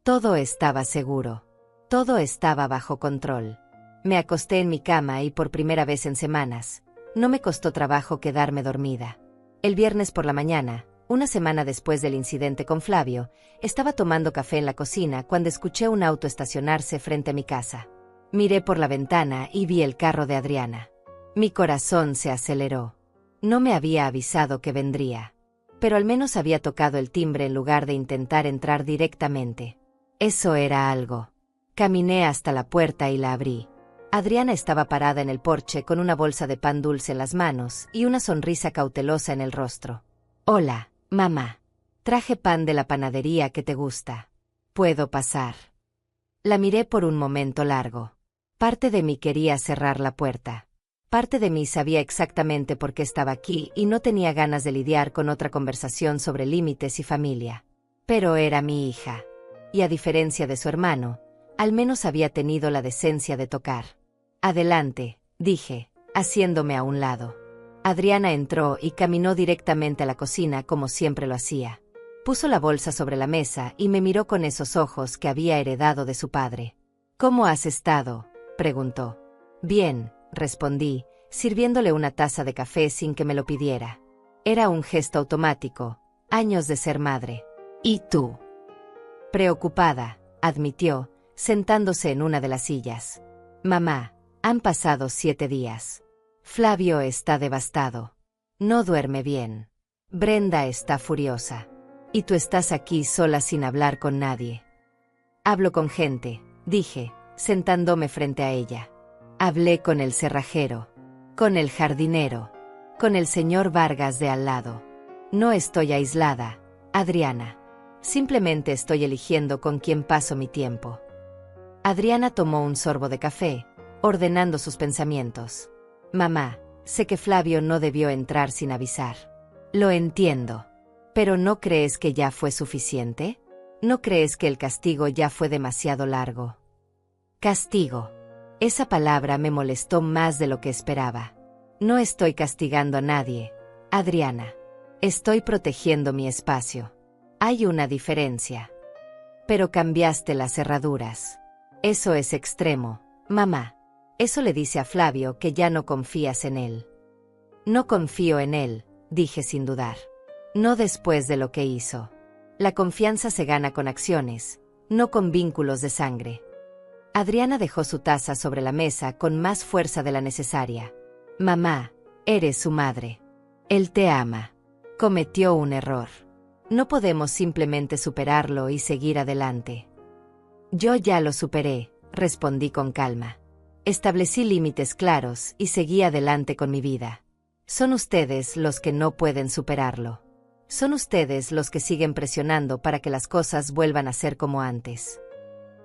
Todo estaba seguro. Todo estaba bajo control. Me acosté en mi cama y por primera vez en semanas, no me costó trabajo quedarme dormida. El viernes por la mañana, una semana después del incidente con Flavio, estaba tomando café en la cocina cuando escuché un auto estacionarse frente a mi casa. Miré por la ventana y vi el carro de Adriana. Mi corazón se aceleró. No me había avisado que vendría. Pero al menos había tocado el timbre en lugar de intentar entrar directamente. Eso era algo. Caminé hasta la puerta y la abrí. Adriana estaba parada en el porche con una bolsa de pan dulce en las manos y una sonrisa cautelosa en el rostro. «Hola, mamá. Traje pan de la panadería que te gusta. ¿Puedo pasar?» La miré por un momento largo. Parte de mí quería cerrar la puerta. Parte de mí sabía exactamente por qué estaba aquí y no tenía ganas de lidiar con otra conversación sobre límites y familia. Pero era mi hija. Y a diferencia de su hermano, al menos había tenido la decencia de tocar. «Adelante», dije, haciéndome a un lado. Adriana entró y caminó directamente a la cocina como siempre lo hacía. Puso la bolsa sobre la mesa y me miró con esos ojos que había heredado de su padre. «¿Cómo has estado?», preguntó. «Bien», respondí, sirviéndole una taza de café sin que me lo pidiera. Era un gesto automático, años de ser madre. «¿Y tú?». Preocupada, admitió, sentándose en una de las sillas. «Mamá, han pasado 7 días. Flavio está devastado. No duerme bien. Brenda está furiosa. Y tú estás aquí sola sin hablar con nadie». «Hablo con gente», dije, sentándome frente a ella. Hablé con el cerrajero, con el jardinero, con el señor Vargas de al lado. No estoy aislada, Adriana. Simplemente estoy eligiendo con quién paso mi tiempo. Adriana tomó un sorbo de café, ordenando sus pensamientos. Mamá, sé que Flavio no debió entrar sin avisar. Lo entiendo. ¿Pero no crees que ya fue suficiente? ¿No crees que el castigo ya fue demasiado largo? Castigo. Esa palabra me molestó más de lo que esperaba. No estoy castigando a nadie, Adriana. Estoy protegiendo mi espacio. Hay una diferencia. Pero cambiaste las cerraduras. Eso es extremo, mamá. Eso le dice a Flavio que ya no confías en él. No confío en él, dije sin dudar. No después de lo que hizo. La confianza se gana con acciones, no con vínculos de sangre. Adriana dejó su taza sobre la mesa con más fuerza de la necesaria. Mamá, eres su madre. Él te ama. Cometió un error. No podemos simplemente superarlo y seguir adelante. Yo ya lo superé, respondí con calma. Establecí límites claros y seguí adelante con mi vida. Son ustedes los que no pueden superarlo. Son ustedes los que siguen presionando para que las cosas vuelvan a ser como antes.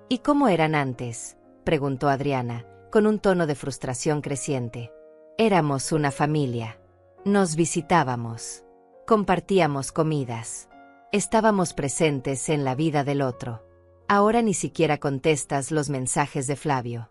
¿Y cómo eran antes?, preguntó Adriana, con un tono de frustración creciente. Éramos una familia. Nos visitábamos. Compartíamos comidas. Estábamos presentes en la vida del otro. Ahora ni siquiera contestas los mensajes de Flavio.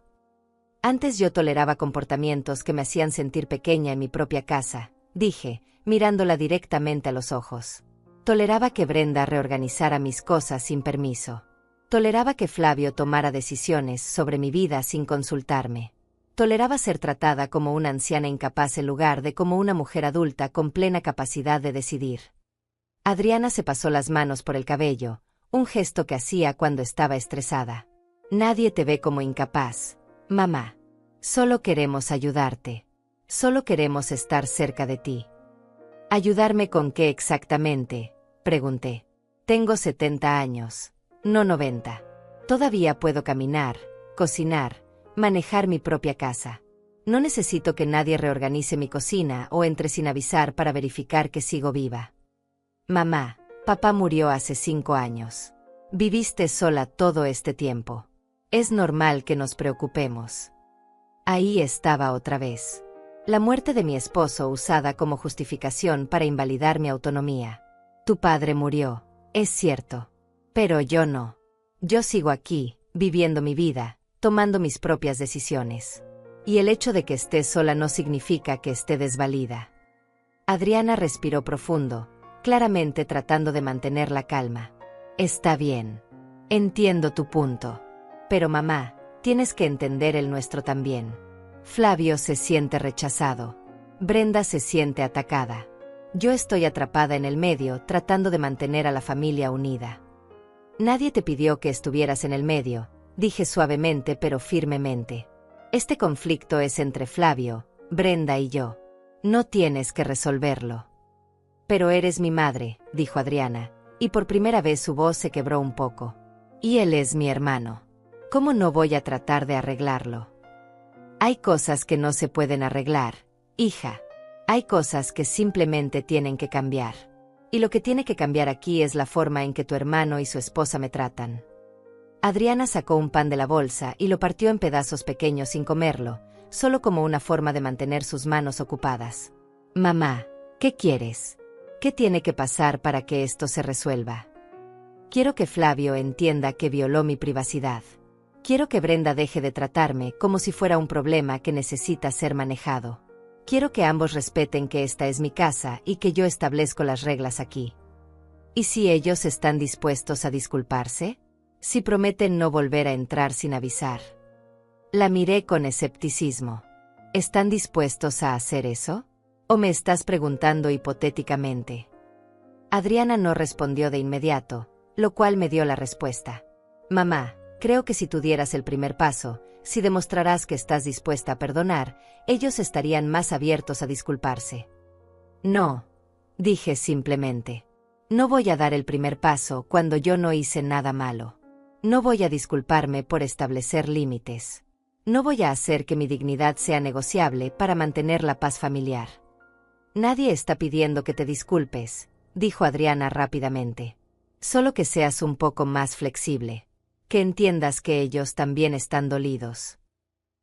Antes yo toleraba comportamientos que me hacían sentir pequeña en mi propia casa, dije, mirándola directamente a los ojos. Toleraba que Brenda reorganizara mis cosas sin permiso. Toleraba que Flavio tomara decisiones sobre mi vida sin consultarme. Toleraba ser tratada como una anciana incapaz en lugar de como una mujer adulta con plena capacidad de decidir. Adriana se pasó las manos por el cabello, un gesto que hacía cuando estaba estresada. Nadie te ve como incapaz, mamá. Solo queremos ayudarte. Solo queremos estar cerca de ti. ¿Ayudarme con qué exactamente?, pregunté. Tengo 70 años, no 90. Todavía puedo caminar, cocinar, manejar mi propia casa. No necesito que nadie reorganice mi cocina o entre sin avisar para verificar que sigo viva. Mamá, papá murió hace 5 años. Viviste sola todo este tiempo. Es normal que nos preocupemos. Ahí estaba otra vez. La muerte de mi esposo usada como justificación para invalidar mi autonomía. Tu padre murió, es cierto. Pero yo no. Yo sigo aquí, viviendo mi vida, tomando mis propias decisiones. Y el hecho de que esté sola no significa que esté desvalida. Adriana respiró profundo, claramente tratando de mantener la calma. Está bien. Entiendo tu punto. Pero mamá, tienes que entender el nuestro también. Flavio se siente rechazado. Brenda se siente atacada. Yo estoy atrapada en el medio tratando de mantener a la familia unida. Nadie te pidió que estuvieras en el medio, dije suavemente pero firmemente. Este conflicto es entre Flavio, Brenda y yo. No tienes que resolverlo. Pero eres mi madre, dijo Adriana, y por primera vez su voz se quebró un poco. Y él es mi hermano. ¿Cómo no voy a tratar de arreglarlo? Hay cosas que no se pueden arreglar, hija. Hay cosas que simplemente tienen que cambiar. Y lo que tiene que cambiar aquí es la forma en que tu hermano y su esposa me tratan. Adriana sacó un pan de la bolsa y lo partió en pedazos pequeños sin comerlo, solo como una forma de mantener sus manos ocupadas. Mamá, ¿qué quieres? ¿Qué tiene que pasar para que esto se resuelva? Quiero que Flavio entienda que violó mi privacidad. Quiero que Brenda deje de tratarme como si fuera un problema que necesita ser manejado. Quiero que ambos respeten que esta es mi casa y que yo establezco las reglas aquí. ¿Y si ellos están dispuestos a disculparse? Si prometen no volver a entrar sin avisar. La miré con escepticismo. ¿Están dispuestos a hacer eso? ¿O me estás preguntando hipotéticamente? Adriana no respondió de inmediato, lo cual me dio la respuesta. Mamá, creo que si tú dieras el primer paso, si demostrarás que estás dispuesta a perdonar, ellos estarían más abiertos a disculparse. No, dije simplemente. No voy a dar el primer paso cuando yo no hice nada malo. No voy a disculparme por establecer límites. No voy a hacer que mi dignidad sea negociable para mantener la paz familiar. Nadie está pidiendo que te disculpes, dijo Adriana rápidamente. Solo que seas un poco más flexible. Que entiendas que ellos también están dolidos.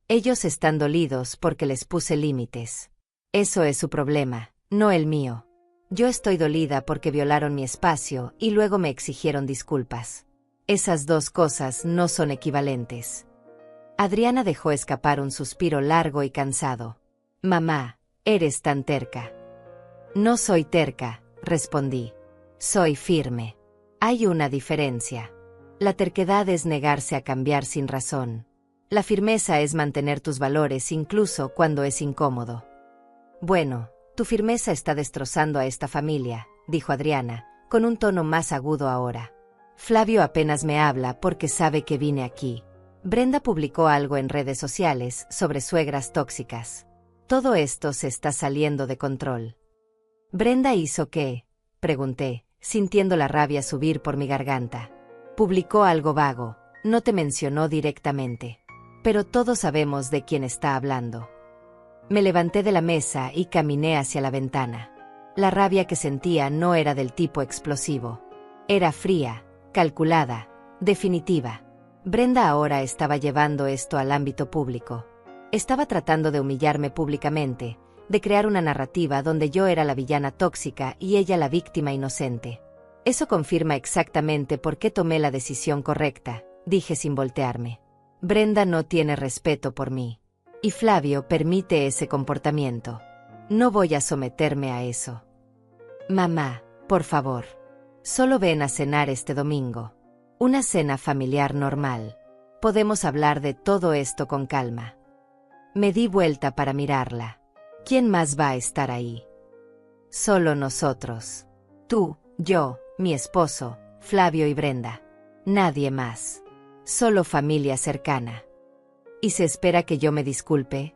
Ellos están dolidos porque les puse límites. Eso es su problema, no el mío. Yo estoy dolida porque violaron mi espacio y luego me exigieron disculpas. Esas dos cosas no son equivalentes. Adriana dejó escapar un suspiro largo y cansado. Mamá, eres tan terca. No soy terca, respondí. Soy firme. Hay una diferencia. La terquedad es negarse a cambiar sin razón. La firmeza es mantener tus valores incluso cuando es incómodo. Bueno, tu firmeza está destrozando a esta familia, dijo Adriana, con un tono más agudo ahora. Flavio apenas me habla porque sabe que vine aquí. Brenda publicó algo en redes sociales sobre suegras tóxicas. Todo esto se está saliendo de control. ¿Brenda hizo qué?, pregunté, sintiendo la rabia subir por mi garganta. Publicó algo vago, no te mencionó directamente. Pero todos sabemos de quién está hablando. Me levanté de la mesa y caminé hacia la ventana. La rabia que sentía no era del tipo explosivo. Era fría, calculada, definitiva. Brenda ahora estaba llevando esto al ámbito público. Estaba tratando de humillarme públicamente, de crear una narrativa donde yo era la villana tóxica y ella la víctima inocente. Eso confirma exactamente por qué tomé la decisión correcta, dije sin voltearme. Brenda no tiene respeto por mí. Y Flavio permite ese comportamiento. No voy a someterme a eso. Mamá, por favor. Solo ven a cenar este domingo. Una cena familiar normal. Podemos hablar de todo esto con calma. Me di vuelta para mirarla. ¿Quién más va a estar ahí? Solo nosotros. Tú, yo, mi esposo, Flavio y Brenda. Nadie más. Solo familia cercana. ¿Y se espera que yo me disculpe?,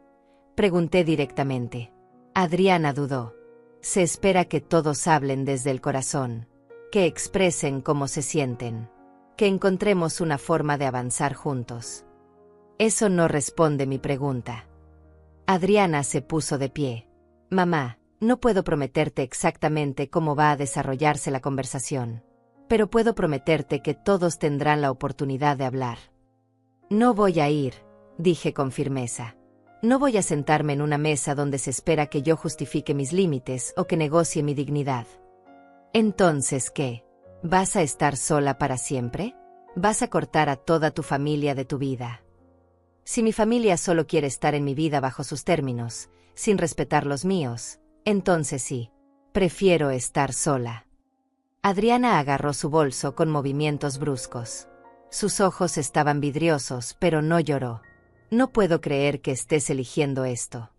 pregunté directamente. Adriana dudó. Se espera que todos hablen desde el corazón, que expresen cómo se sienten, que encontremos una forma de avanzar juntos. Eso no responde mi pregunta. Adriana se puso de pie. Mamá, no puedo prometerte exactamente cómo va a desarrollarse la conversación, pero puedo prometerte que todos tendrán la oportunidad de hablar. No voy a ir, dije con firmeza. No voy a sentarme en una mesa donde se espera que yo justifique mis límites o que negocie mi dignidad. Entonces, ¿qué? ¿Vas a estar sola para siempre? ¿Vas a cortar a toda tu familia de tu vida? Si mi familia solo quiere estar en mi vida bajo sus términos, sin respetar los míos, entonces sí, prefiero estar sola. Adriana agarró su bolso con movimientos bruscos. Sus ojos estaban vidriosos, pero no lloró. No puedo creer que estés eligiendo esto.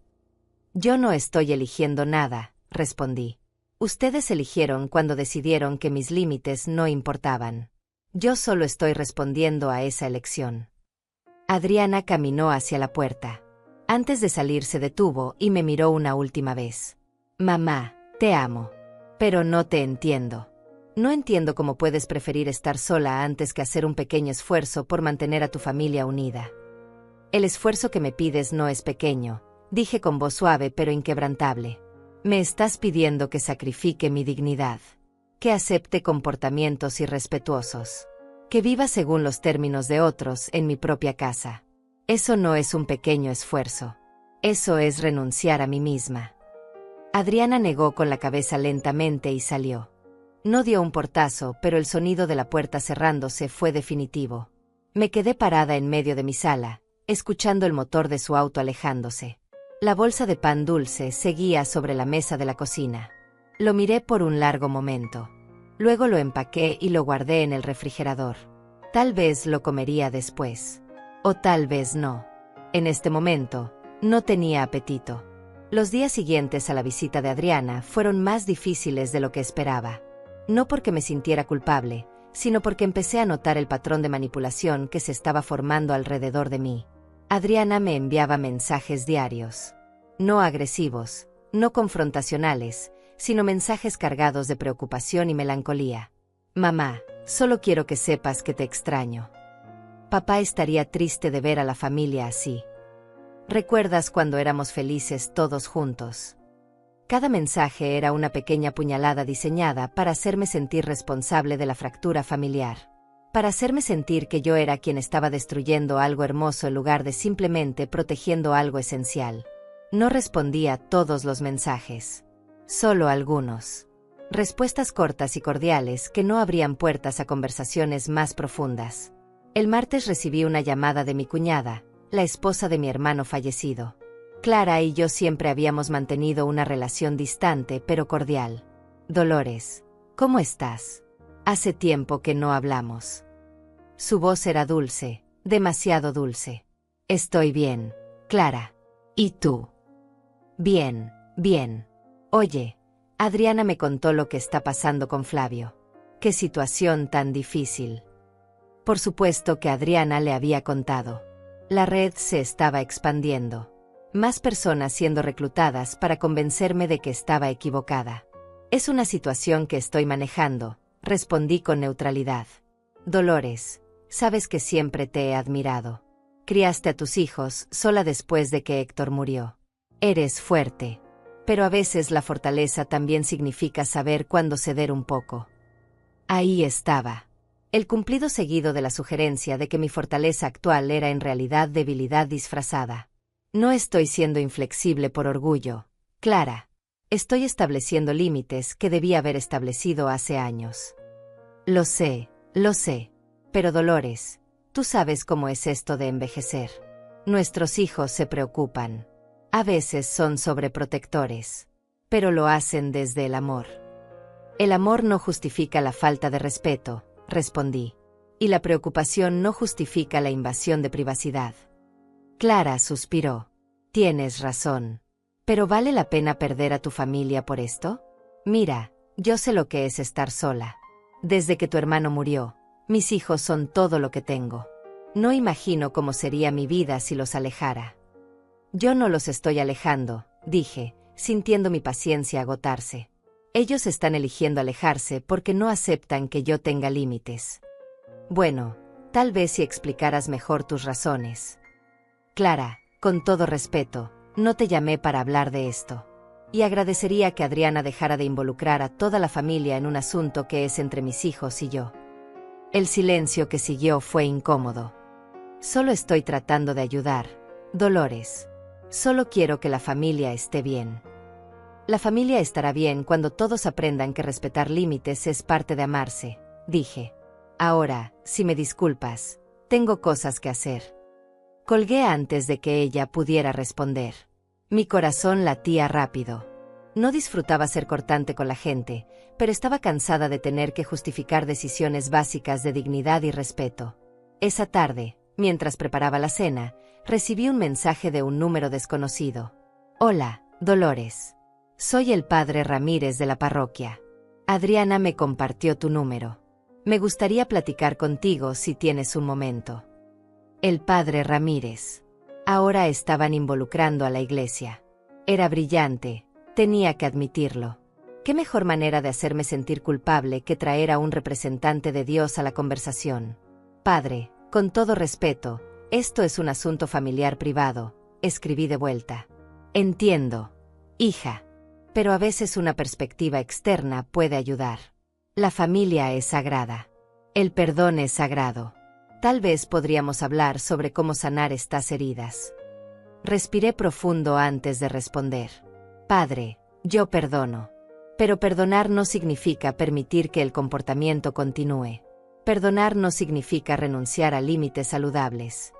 Yo no estoy eligiendo nada, respondí. Ustedes eligieron cuando decidieron que mis límites no importaban. Yo solo estoy respondiendo a esa elección. Adriana caminó hacia la puerta. Antes de salir se detuvo y me miró una última vez. Mamá, te amo. Pero no te entiendo. No entiendo cómo puedes preferir estar sola antes que hacer un pequeño esfuerzo por mantener a tu familia unida. El esfuerzo que me pides no es pequeño, dije con voz suave pero inquebrantable. Me estás pidiendo que sacrifique mi dignidad, que acepte comportamientos irrespetuosos, que viva según los términos de otros en mi propia casa. Eso no es un pequeño esfuerzo. Eso es renunciar a mí misma. Adriana negó con la cabeza lentamente y salió. No dio un portazo, pero el sonido de la puerta cerrándose fue definitivo. Me quedé parada en medio de mi sala, escuchando el motor de su auto alejándose. La bolsa de pan dulce seguía sobre la mesa de la cocina. Lo miré por un largo momento. Luego lo empaqué y lo guardé en el refrigerador. Tal vez lo comería después. O tal vez no. En este momento, no tenía apetito. Los días siguientes a la visita de Adriana fueron más difíciles de lo que esperaba. No porque me sintiera culpable, sino porque empecé a notar el patrón de manipulación que se estaba formando alrededor de mí. Adriana me enviaba mensajes diarios. No agresivos, no confrontacionales, sino mensajes cargados de preocupación y melancolía. Mamá, solo quiero que sepas que te extraño. Papá estaría triste de ver a la familia así. ¿Recuerdas cuando éramos felices todos juntos? Cada mensaje era una pequeña puñalada diseñada para hacerme sentir responsable de la fractura familiar. Para hacerme sentir que yo era quien estaba destruyendo algo hermoso en lugar de simplemente protegiendo algo esencial. No respondía todos los mensajes. Solo algunos. Respuestas cortas y cordiales que no abrían puertas a conversaciones más profundas. El martes recibí una llamada de mi cuñada, la esposa de mi hermano fallecido. Clara y yo siempre habíamos mantenido una relación distante pero cordial. Dolores, ¿cómo estás? Hace tiempo que no hablamos. Su voz era dulce, demasiado dulce. Estoy bien, Clara. ¿Y tú? Bien, bien. Oye, Adriana me contó lo que está pasando con Flavio. Qué situación tan difícil. Por supuesto que Adriana le había contado. La red se estaba expandiendo. Más personas siendo reclutadas para convencerme de que estaba equivocada. Es una situación que estoy manejando, respondí con neutralidad. Dolores, sabes que siempre te he admirado. Criaste a tus hijos sola después de que Héctor murió. Eres fuerte. Pero a veces la fortaleza también significa saber cuándo ceder un poco. Ahí estaba. El cumplido seguido de la sugerencia de que mi fortaleza actual era en realidad debilidad disfrazada. No estoy siendo inflexible por orgullo, Clara. Estoy estableciendo límites que debí haber establecido hace años. Lo sé. Pero Dolores, tú sabes cómo es esto de envejecer. Nuestros hijos se preocupan. A veces son sobreprotectores. Pero lo hacen desde el amor. El amor no justifica la falta de respeto, respondí. Y la preocupación no justifica la invasión de privacidad. Clara suspiró. Tienes razón. ¿Pero vale la pena perder a tu familia por esto? Mira, yo sé lo que es estar sola. Desde que tu hermano murió, mis hijos son todo lo que tengo. No imagino cómo sería mi vida si los alejara. Yo no los estoy alejando, dije, sintiendo mi paciencia agotarse. Ellos están eligiendo alejarse porque no aceptan que yo tenga límites. Bueno, tal vez si explicaras mejor tus razones. Clara, con todo respeto, no te llamé para hablar de esto. Y agradecería que Adriana dejara de involucrar a toda la familia en un asunto que es entre mis hijos y yo. El silencio que siguió fue incómodo. Solo estoy tratando de ayudar, Dolores. Solo quiero que la familia esté bien. La familia estará bien cuando todos aprendan que respetar límites es parte de amarse, dije. Ahora, si me disculpas, tengo cosas que hacer. Colgué antes de que ella pudiera responder. Mi corazón latía rápido. No disfrutaba ser cortante con la gente, pero estaba cansada de tener que justificar decisiones básicas de dignidad y respeto. Esa tarde, mientras preparaba la cena, recibí un mensaje de un número desconocido. Hola, Dolores. Soy el padre Ramírez de la parroquia. Adriana me compartió tu número. Me gustaría platicar contigo si tienes un momento. El padre Ramírez. Ahora estaban involucrando a la iglesia. Era brillante, tenía que admitirlo. ¿Qué mejor manera de hacerme sentir culpable que traer a un representante de Dios a la conversación? Padre, con todo respeto, esto es un asunto familiar privado, escribí de vuelta. Entiendo, hija. Pero a veces una perspectiva externa puede ayudar. La familia es sagrada. El perdón es sagrado. Tal vez podríamos hablar sobre cómo sanar estas heridas. Respiré profundo antes de responder. Padre, yo perdono. Pero perdonar no significa permitir que el comportamiento continúe. Perdonar no significa renunciar a límites saludables.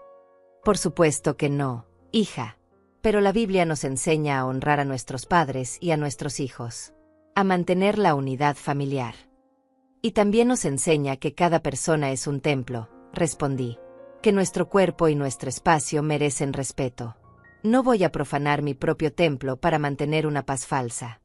Por supuesto que no, hija. Pero la Biblia nos enseña a honrar a nuestros padres y a nuestros hijos. A mantener la unidad familiar. Y también nos enseña que cada persona es un templo, respondí. Que nuestro cuerpo y nuestro espacio merecen respeto. No voy a profanar mi propio templo para mantener una paz falsa.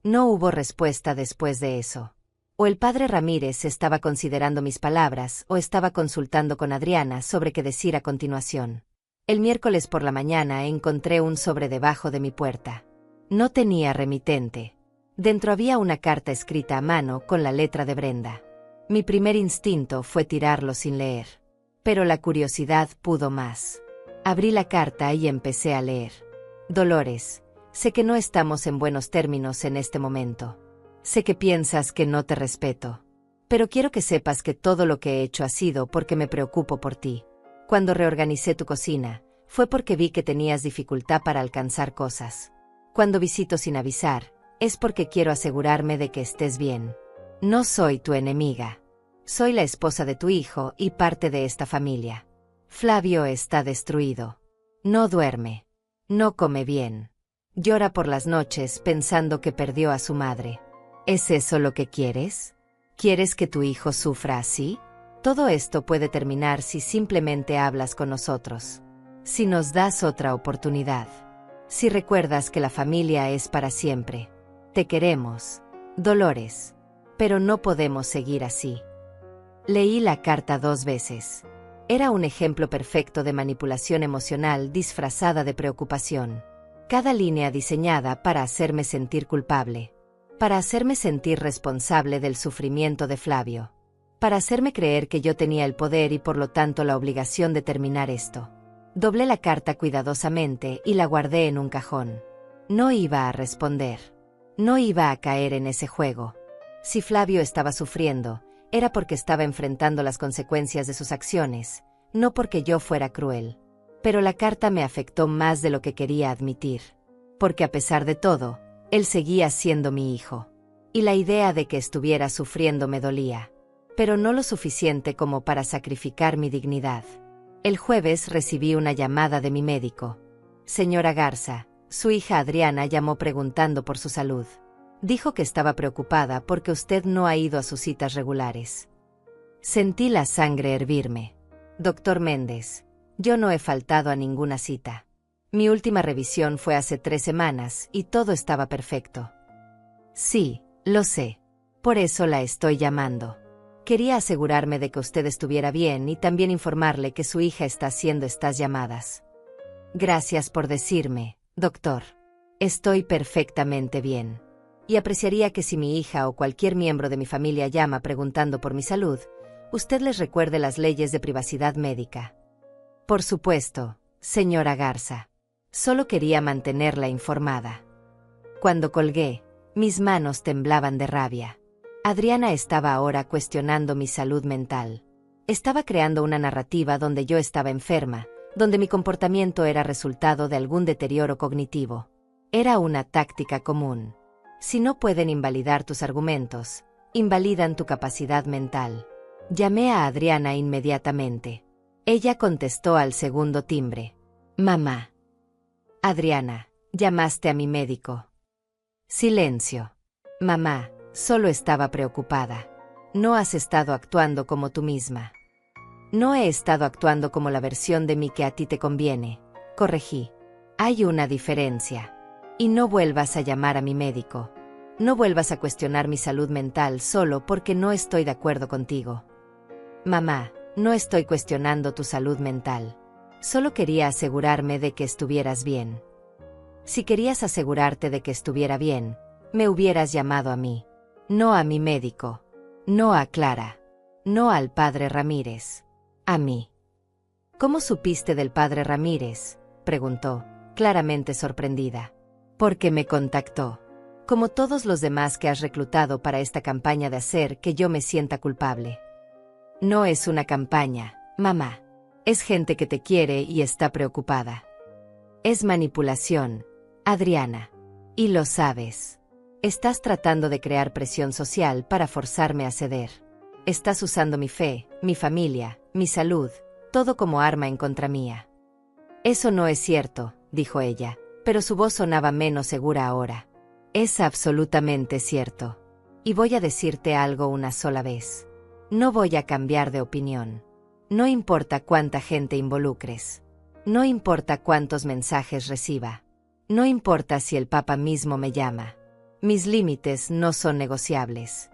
No hubo respuesta después de eso. O el padre Ramírez estaba considerando mis palabras o estaba consultando con Adriana sobre qué decir a continuación. El miércoles por la mañana encontré un sobre debajo de mi puerta. No tenía remitente. Dentro había una carta escrita a mano con la letra de Brenda. Mi primer instinto fue tirarlo sin leer. Pero la curiosidad pudo más. Abrí la carta y empecé a leer. Dolores, sé que no estamos en buenos términos en este momento. Sé que piensas que no te respeto. Pero quiero que sepas que todo lo que he hecho ha sido porque me preocupo por ti. Cuando reorganicé tu cocina, fue porque vi que tenías dificultad para alcanzar cosas. Cuando visito sin avisar, es porque quiero asegurarme de que estés bien. No soy tu enemiga. Soy la esposa de tu hijo y parte de esta familia. Flavio está destruido. No duerme. No come bien. Llora por las noches pensando que perdió a su madre. ¿Es eso lo que quieres? ¿Quieres que tu hijo sufra así? Todo esto puede terminar si simplemente hablas con nosotros. Si nos das otra oportunidad. Si recuerdas que la familia es para siempre. Te queremos, Dolores. Pero no podemos seguir así. Leí la carta 2 veces. Era un ejemplo perfecto de manipulación emocional disfrazada de preocupación. Cada línea diseñada para hacerme sentir culpable. Para hacerme sentir responsable del sufrimiento de Flavio. Para hacerme creer que yo tenía el poder y por lo tanto la obligación de terminar esto. Doblé la carta cuidadosamente y la guardé en un cajón. No iba a responder. No iba a caer en ese juego. Si Flavio estaba sufriendo, era porque estaba enfrentando las consecuencias de sus acciones, no porque yo fuera cruel. Pero la carta me afectó más de lo que quería admitir. Porque a pesar de todo, él seguía siendo mi hijo. Y la idea de que estuviera sufriendo me dolía. Pero no lo suficiente como para sacrificar mi dignidad. El jueves recibí una llamada de mi médico. Señora Garza, su hija Adriana llamó preguntando por su salud. Dijo que estaba preocupada porque usted no ha ido a sus citas regulares. Sentí la sangre hervirme. Doctor Méndez, yo no he faltado a ninguna cita. Mi última revisión fue hace 3 semanas y todo estaba perfecto. Sí, lo sé. Por eso la estoy llamando. Quería asegurarme de que usted estuviera bien y también informarle que su hija está haciendo estas llamadas. Gracias por decirme, doctor. Estoy perfectamente bien. Y apreciaría que si mi hija o cualquier miembro de mi familia llama preguntando por mi salud, usted les recuerde las leyes de privacidad médica. Por supuesto, señora Garza. Solo quería mantenerla informada. Cuando colgué, mis manos temblaban de rabia. Adriana estaba ahora cuestionando mi salud mental. Estaba creando una narrativa donde yo estaba enferma, donde mi comportamiento era resultado de algún deterioro cognitivo. Era una táctica común. Si no pueden invalidar tus argumentos, invalidan tu capacidad mental. Llamé a Adriana inmediatamente. Ella contestó al segundo timbre. Mamá. Adriana, llamaste a mi médico. Silencio. Mamá, solo estaba preocupada. No has estado actuando como tú misma. No he estado actuando como la versión de mí que a ti te conviene. Corregí. Hay una diferencia. Y no vuelvas a llamar a mi médico. No vuelvas a cuestionar mi salud mental solo porque no estoy de acuerdo contigo. Mamá, no estoy cuestionando tu salud mental. Solo quería asegurarme de que estuvieras bien. Si querías asegurarte de que estuviera bien, me hubieras llamado a mí. No a mi médico. No a Clara. No al padre Ramírez. A mí. ¿Cómo supiste del padre Ramírez?, preguntó, claramente sorprendida. Porque me contactó. Como todos los demás que has reclutado para esta campaña de hacer que yo me sienta culpable. No es una campaña, mamá. Es gente que te quiere y está preocupada. Es manipulación, Adriana. Y lo sabes. Estás tratando de crear presión social para forzarme a ceder. Estás usando mi fe, mi familia, mi salud, todo como arma en contra mía. Eso no es cierto, dijo ella, pero su voz sonaba menos segura ahora. Es absolutamente cierto. Y voy a decirte algo una sola vez. No voy a cambiar de opinión. No importa cuánta gente involucres. No importa cuántos mensajes reciba. No importa si el Papa mismo me llama. Mis límites no son negociables.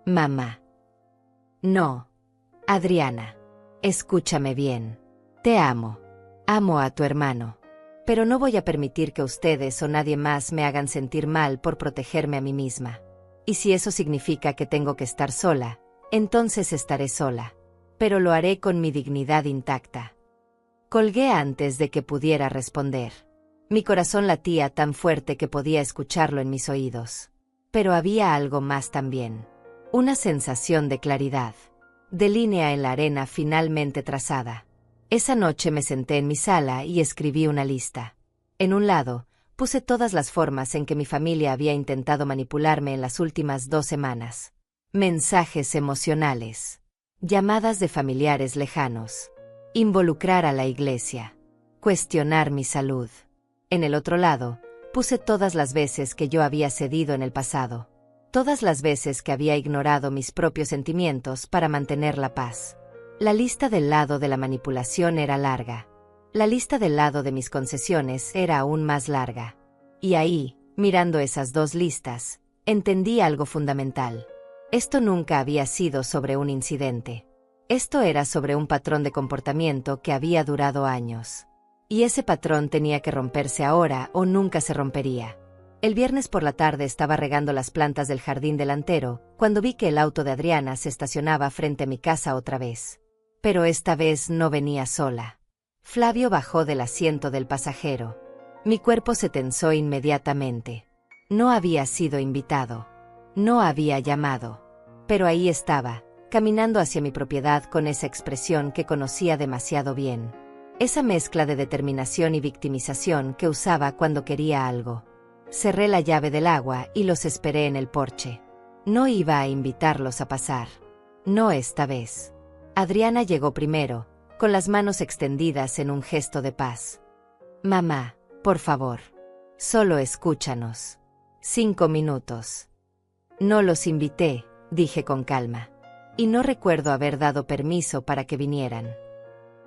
Mamá. No. Adriana. Escúchame bien. Te amo. Amo a tu hermano. Pero no voy a permitir que ustedes o nadie más me hagan sentir mal por protegerme a mí misma. Y si eso significa que tengo que estar sola, entonces estaré sola. pero lo haré con mi dignidad intacta. Colgué antes de que pudiera responder. Mi corazón latía tan fuerte que podía escucharlo en mis oídos. Pero había algo más también. Una sensación de claridad, de línea en la arena finalmente trazada. Esa noche me senté en mi sala y escribí una lista. En un lado, puse todas las formas en que mi familia había intentado manipularme en las últimas 2 semanas. Mensajes emocionales. Llamadas de familiares lejanos. Involucrar a la iglesia. Cuestionar mi salud. En el otro lado, puse todas las veces que yo había cedido en el pasado. Todas las veces que había ignorado mis propios sentimientos para mantener la paz. La lista del lado de la manipulación era larga. La lista del lado de mis concesiones era aún más larga. Y ahí, mirando esas 2 listas, entendí algo fundamental. Esto nunca había sido sobre un incidente. Esto era sobre un patrón de comportamiento que había durado años. Y ese patrón tenía que romperse ahora o nunca se rompería. El viernes por la tarde estaba regando las plantas del jardín delantero, cuando vi que el auto de Adriana se estacionaba frente a mi casa otra vez. Pero esta vez no venía sola. Flavio bajó del asiento del pasajero. Mi cuerpo se tensó inmediatamente. No había sido invitado. No había llamado. Pero ahí estaba, caminando hacia mi propiedad con esa expresión que conocía demasiado bien. Esa mezcla de determinación y victimización que usaba cuando quería algo. Cerré la llave del agua y los esperé en el porche. No iba a invitarlos a pasar. No esta vez. Adriana llegó primero, con las manos extendidas en un gesto de paz. Mamá, por favor. Solo escúchanos. 5 minutos. No los invité, dije con calma. Y no recuerdo haber dado permiso para que vinieran.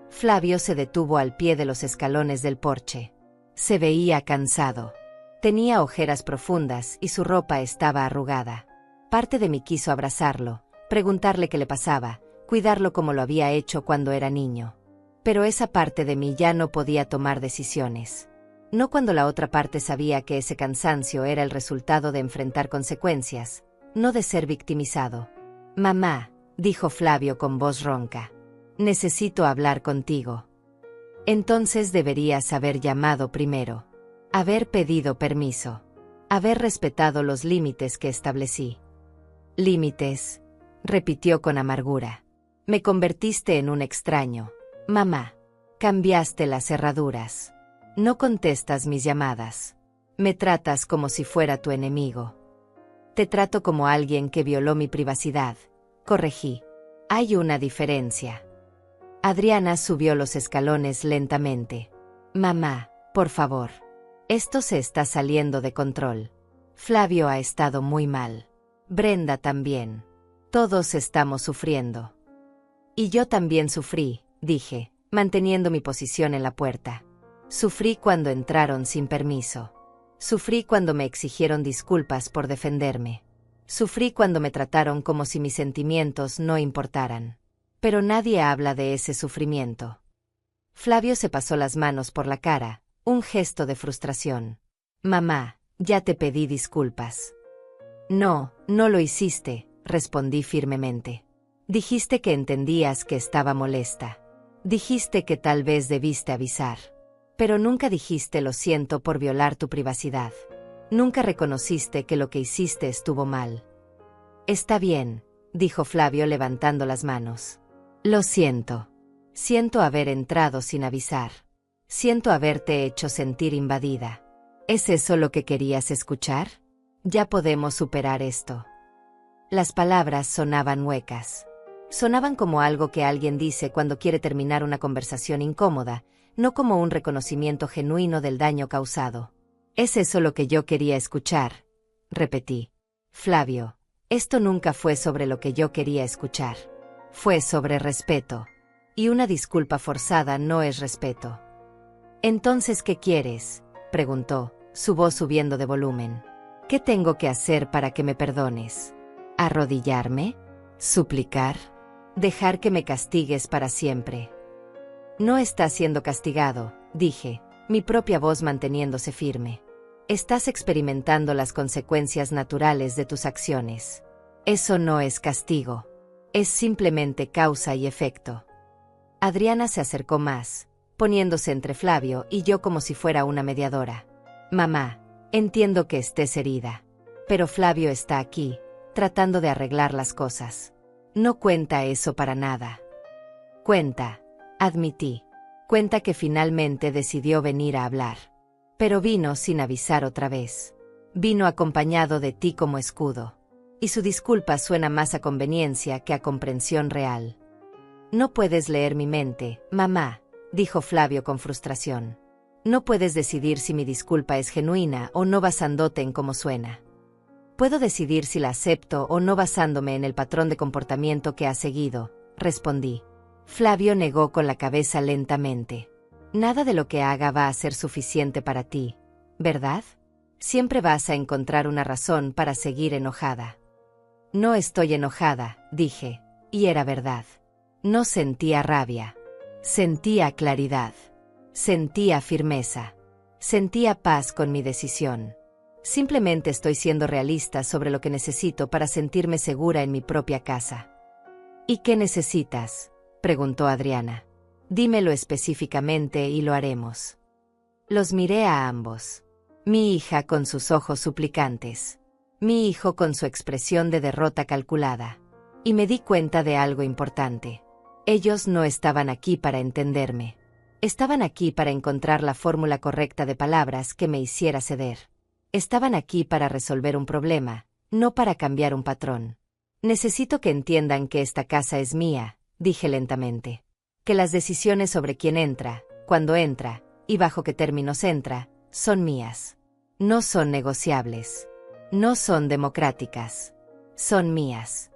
Flavio se detuvo al pie de los escalones del porche. Se veía cansado. Tenía ojeras profundas y su ropa estaba arrugada. Parte de mí quiso abrazarlo, preguntarle qué le pasaba, cuidarlo como lo había hecho cuando era niño. Pero esa parte de mí ya no podía tomar decisiones. No cuando la otra parte sabía que ese cansancio era el resultado de enfrentar consecuencias, no de ser victimizado. Mamá, dijo Flavio con voz ronca. Necesito hablar contigo. Entonces deberías haber llamado primero. Haber pedido permiso. Haber respetado los límites que establecí. Límites, repitió con amargura. Me convertiste en un extraño. Mamá, cambiaste las cerraduras. No contestas mis llamadas. Me tratas como si fuera tu enemigo. Te trato como alguien que violó mi privacidad. Corregí. Hay una diferencia. Adriana subió los escalones lentamente. Mamá, por favor. Esto se está saliendo de control. Flavio ha estado muy mal. Brenda también. Todos estamos sufriendo. Y yo también sufrí, dije, manteniendo mi posición en la puerta. Sufrí cuando entraron sin permiso. Sufrí cuando me exigieron disculpas por defenderme. Sufrí cuando me trataron como si mis sentimientos no importaran. Pero nadie habla de ese sufrimiento. Flavio se pasó las manos por la cara, un gesto de frustración. Mamá, ya te pedí disculpas. No, no lo hiciste, respondí firmemente. Dijiste que entendías que estaba molesta. Dijiste que tal vez debiste avisar. Pero nunca dijiste lo siento por violar tu privacidad. Nunca reconociste que lo que hiciste estuvo mal. Está bien, dijo Flavio levantando las manos. Lo siento. Siento haber entrado sin avisar. Siento haberte hecho sentir invadida. ¿Es eso lo que querías escuchar? Ya podemos superar esto. Las palabras sonaban huecas. Sonaban como algo que alguien dice cuando quiere terminar una conversación incómoda, no como un reconocimiento genuino del daño causado. ¿Es eso lo que yo quería escuchar? Repetí. Flavio, esto nunca fue sobre lo que yo quería escuchar. Fue sobre respeto. Y una disculpa forzada no es respeto. Entonces, ¿qué quieres? Preguntó, su voz subiendo de volumen. ¿Qué tengo que hacer para que me perdones? ¿Arrodillarme? ¿Suplicar? ¿Dejar que me castigues para siempre? No estás siendo castigado, dije, mi propia voz manteniéndose firme. Estás experimentando las consecuencias naturales de tus acciones. Eso no es castigo. Es simplemente causa y efecto. Adriana se acercó más, poniéndose entre Flavio y yo como si fuera una mediadora. Mamá, entiendo que estés herida. Pero Flavio está aquí, tratando de arreglar las cosas. No cuenta eso para nada. Cuenta, admití. Cuenta que finalmente decidió venir a hablar. Pero vino sin avisar otra vez. Vino acompañado de ti como escudo. Y su disculpa suena más a conveniencia que a comprensión real. No puedes leer mi mente, mamá, dijo Flavio con frustración. No puedes decidir si mi disculpa es genuina o no basándote en cómo suena. Puedo decidir si la acepto o no basándome en el patrón de comportamiento que ha seguido, respondí. Flavio negó con la cabeza lentamente. Nada de lo que haga va a ser suficiente para ti, ¿verdad? Siempre vas a encontrar una razón para seguir enojada. No estoy enojada, dije, y era verdad. No sentía rabia. Sentía claridad. Sentía firmeza. Sentía paz con mi decisión. Simplemente estoy siendo realista sobre lo que necesito para sentirme segura en mi propia casa. ¿Y qué necesitas?, preguntó Adriana. Dímelo específicamente y lo haremos. Los miré a ambos. Mi hija con sus ojos suplicantes. Mi hijo con su expresión de derrota calculada. Y me di cuenta de algo importante. Ellos no estaban aquí para entenderme. Estaban aquí para encontrar la fórmula correcta de palabras que me hiciera ceder. Estaban aquí para resolver un problema, no para cambiar un patrón. Necesito que entiendan que esta casa es mía, dije lentamente. Que las decisiones sobre quién entra, cuándo entra, y bajo qué términos entra, son mías. No son negociables. No son democráticas. Son mías.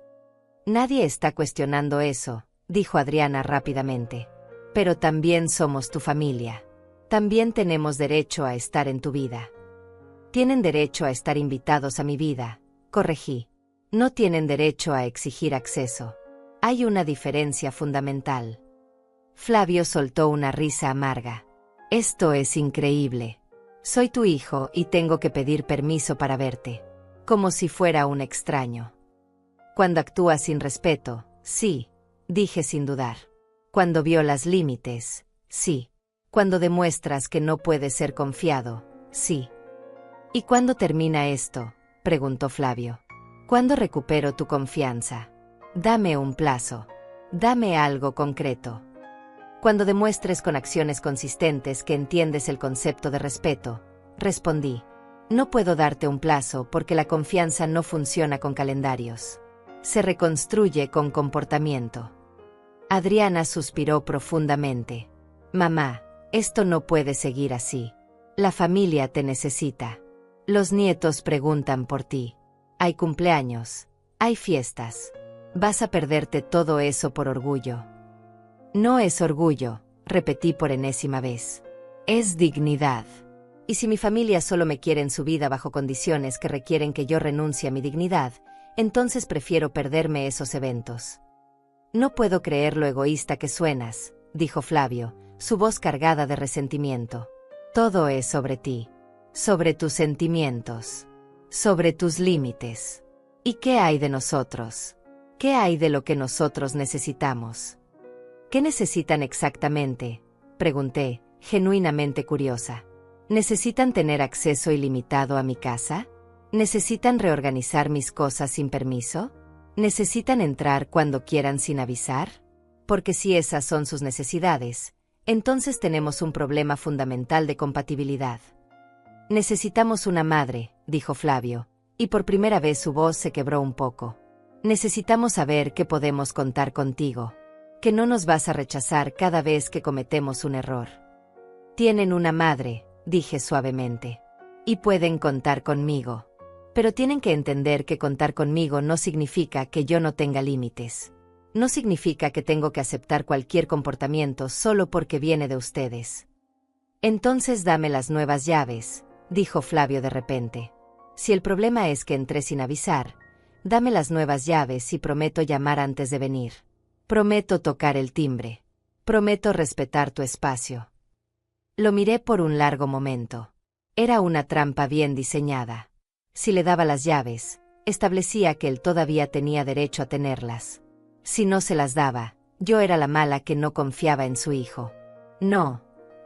Nadie está cuestionando eso, dijo Adriana rápidamente. Pero también somos tu familia. También tenemos derecho a estar en tu vida. Tienen derecho a estar invitados a mi vida, corregí. No tienen derecho a exigir acceso. Hay una diferencia fundamental. Flavio soltó una risa amarga. Esto es increíble. Soy tu hijo y tengo que pedir permiso para verte. Como si fuera un extraño. Cuando actúas sin respeto, sí, dije sin dudar. Cuando violas límites, sí. Cuando demuestras que no puedes ser confiado, sí. ¿Y cuándo termina esto?, preguntó Flavio. ¿Cuándo recupero tu confianza? Dame un plazo. Dame algo concreto. Cuando demuestres con acciones consistentes que entiendes el concepto de respeto, respondí. No puedo darte un plazo porque la confianza no funciona con calendarios. Se reconstruye con comportamiento. Adriana suspiró profundamente. Mamá, esto no puede seguir así. La familia te necesita. Los nietos preguntan por ti. Hay cumpleaños. Hay fiestas. Vas a perderte todo eso por orgullo. No es orgullo, repetí por enésima vez. Es dignidad. Y si mi familia solo me quiere en su vida bajo condiciones que requieren que yo renuncie a mi dignidad, entonces prefiero perderme esos eventos. No puedo creer lo egoísta que suenas, dijo Flavio, su voz cargada de resentimiento. Todo es sobre ti. Sobre tus sentimientos. Sobre tus límites. ¿Y qué hay de nosotros? ¿Qué hay de lo que nosotros necesitamos? ¿Qué necesitan exactamente?, pregunté, genuinamente curiosa. ¿Necesitan tener acceso ilimitado a mi casa? ¿Necesitan reorganizar mis cosas sin permiso? ¿Necesitan entrar cuando quieran sin avisar? Porque si esas son sus necesidades, entonces tenemos un problema fundamental de compatibilidad. Necesitamos una madre, dijo Flavio, y por primera vez su voz se quebró un poco. Necesitamos saber que podemos contar contigo, que no nos vas a rechazar cada vez que cometemos un error. Tienen una madre, dije suavemente, y pueden contar conmigo. Pero tienen que entender que contar conmigo no significa que yo no tenga límites. No significa que tengo que aceptar cualquier comportamiento solo porque viene de ustedes. Entonces dame las nuevas llaves, dijo Flavio de repente. Si el problema es que entré sin avisar, dame las nuevas llaves y prometo llamar antes de venir. Prometo tocar el timbre. Prometo respetar tu espacio. Lo miré por un largo momento. Era una trampa bien diseñada. Si le daba las llaves, establecía que él todavía tenía derecho a tenerlas. Si no se las daba, yo era la mala que no confiaba en su hijo. No,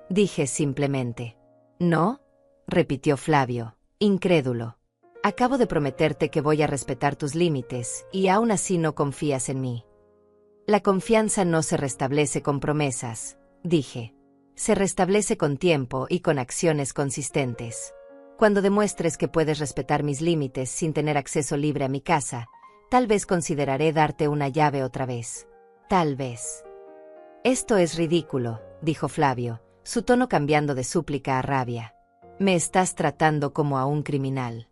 dije simplemente. ¿No?, repitió Flavio, incrédulo. Acabo de prometerte que voy a respetar tus límites, y aún así no confías en mí. La confianza no se restablece con promesas, dije. Se restablece con tiempo y con acciones consistentes. Cuando demuestres que puedes respetar mis límites sin tener acceso libre a mi casa, tal vez consideraré darte una llave otra vez. Tal vez. Esto es ridículo, dijo Flavio, su tono cambiando de súplica a rabia. Me estás tratando como a un criminal.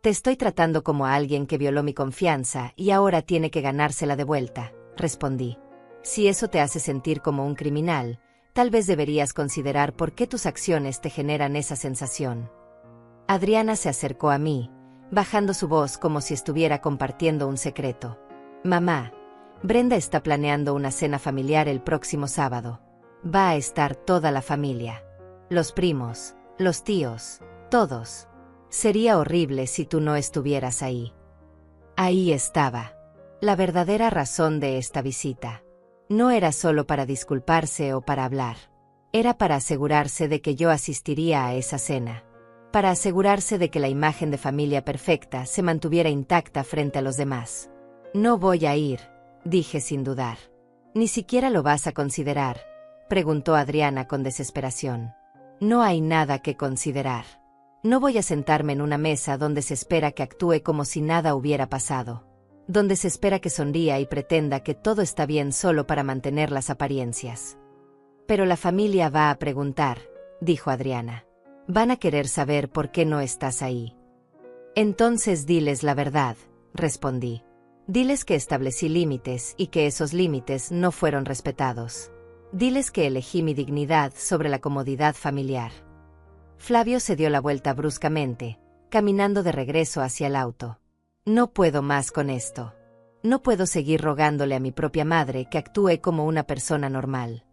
Te estoy tratando como a alguien que violó mi confianza y ahora tiene que ganársela de vuelta, respondí. Si eso te hace sentir como un criminal, tal vez deberías considerar por qué tus acciones te generan esa sensación. Adriana se acercó a mí, bajando su voz como si estuviera compartiendo un secreto. Mamá, Brenda está planeando una cena familiar el próximo sábado. Va a estar toda la familia. Los primos, los tíos, todos. Sería horrible si tú no estuvieras ahí. Ahí estaba. La verdadera razón de esta visita. No era solo para disculparse o para hablar. Era para asegurarse de que yo asistiría a esa cena. Para asegurarse de que la imagen de familia perfecta se mantuviera intacta frente a los demás. No voy a ir, dije sin dudar. ¿Ni siquiera lo vas a considerar?, preguntó Adriana con desesperación. No hay nada que considerar. No voy a sentarme en una mesa donde se espera que actúe como si nada hubiera pasado. Donde se espera que sonría y pretenda que todo está bien solo para mantener las apariencias. Pero la familia va a preguntar, dijo Adriana. Van a querer saber por qué no estás ahí. Entonces diles la verdad, respondí. Diles que establecí límites y que esos límites no fueron respetados. Diles que elegí mi dignidad sobre la comodidad familiar. Flavio se dio la vuelta bruscamente, caminando de regreso hacia el auto. No puedo más con esto. No puedo seguir rogándole a mi propia madre que actúe como una persona normal.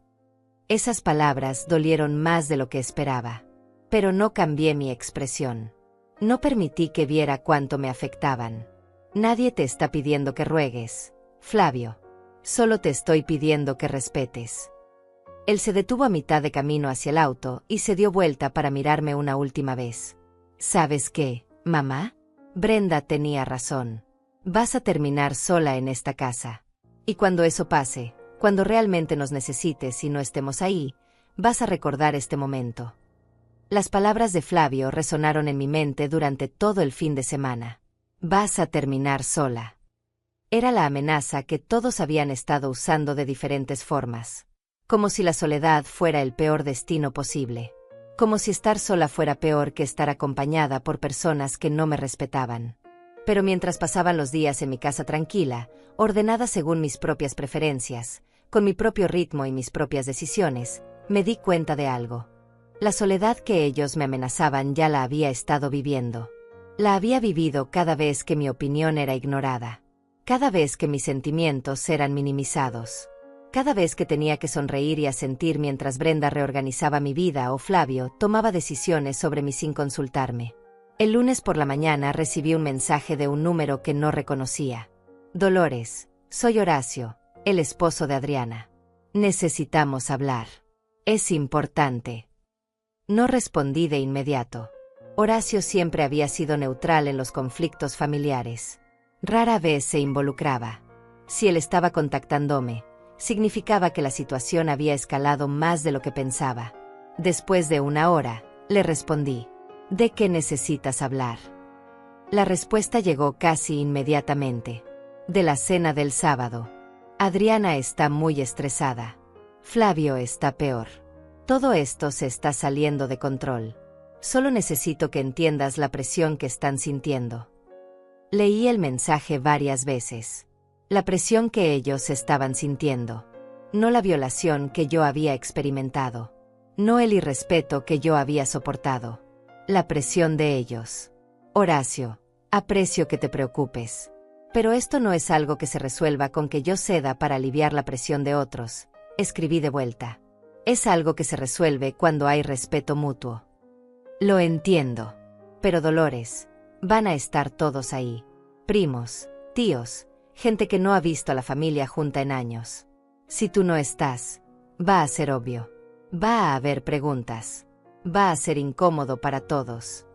Esas palabras dolieron más de lo que esperaba. Pero no cambié mi expresión. No permití que viera cuánto me afectaban. Nadie te está pidiendo que ruegues, Flavio. Solo te estoy pidiendo que respetes. Él se detuvo a mitad de camino hacia el auto y se dio vuelta para mirarme una última vez. ¿Sabes qué, mamá? Brenda tenía razón. Vas a terminar sola en esta casa. Y cuando eso pase, cuando realmente nos necesites y no estemos ahí, vas a recordar este momento. Las palabras de Flavio resonaron en mi mente durante todo el fin de semana. Vas a terminar sola. Era la amenaza que todos habían estado usando de diferentes formas. Como si la soledad fuera el peor destino posible. Como si estar sola fuera peor que estar acompañada por personas que no me respetaban. Pero mientras pasaban los días en mi casa tranquila, ordenada según mis propias preferencias, con mi propio ritmo y mis propias decisiones, me di cuenta de algo. La soledad que ellos me amenazaban ya la había estado viviendo. La había vivido cada vez que mi opinión era ignorada. Cada vez que mis sentimientos eran minimizados. Cada vez que tenía que sonreír y asentir mientras Brenda reorganizaba mi vida o Flavio tomaba decisiones sobre mí sin consultarme. El lunes por la mañana recibí un mensaje de un número que no reconocía. Dolores, soy Horacio, el esposo de Adriana. Necesitamos hablar. Es importante. No respondí de inmediato. Horacio siempre había sido neutral en los conflictos familiares. Rara vez se involucraba. Si él estaba contactándome, significaba que la situación había escalado más de lo que pensaba. Después de una hora, le respondí. ¿De qué necesitas hablar? La respuesta llegó casi inmediatamente. De la cena del sábado. Adriana está muy estresada. Flavio está peor. Todo esto se está saliendo de control. Solo necesito que entiendas la presión que están sintiendo. Leí el mensaje varias veces. La presión que ellos estaban sintiendo. No la violación que yo había experimentado. No el irrespeto que yo había soportado. La presión de ellos. Horacio, aprecio que te preocupes. Pero esto no es algo que se resuelva con que yo ceda para aliviar la presión de otros, escribí de vuelta. Es algo que se resuelve cuando hay respeto mutuo. Lo entiendo. Pero Dolores, van a estar todos ahí. Primos, tíos, gente que no ha visto a la familia junta en años. Si tú no estás, va a ser obvio. Va a haber preguntas. Va a ser incómodo para todos.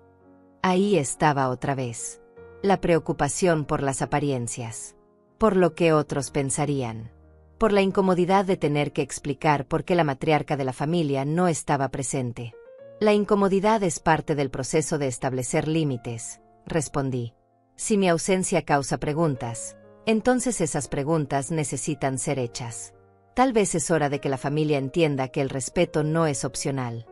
Ahí estaba otra vez. La preocupación por las apariencias. Por lo que otros pensarían. Por la incomodidad de tener que explicar por qué la matriarca de la familia no estaba presente. La incomodidad es parte del proceso de establecer límites, respondí. Si mi ausencia causa preguntas, entonces esas preguntas necesitan ser hechas. Tal vez es hora de que la familia entienda que el respeto no es opcional.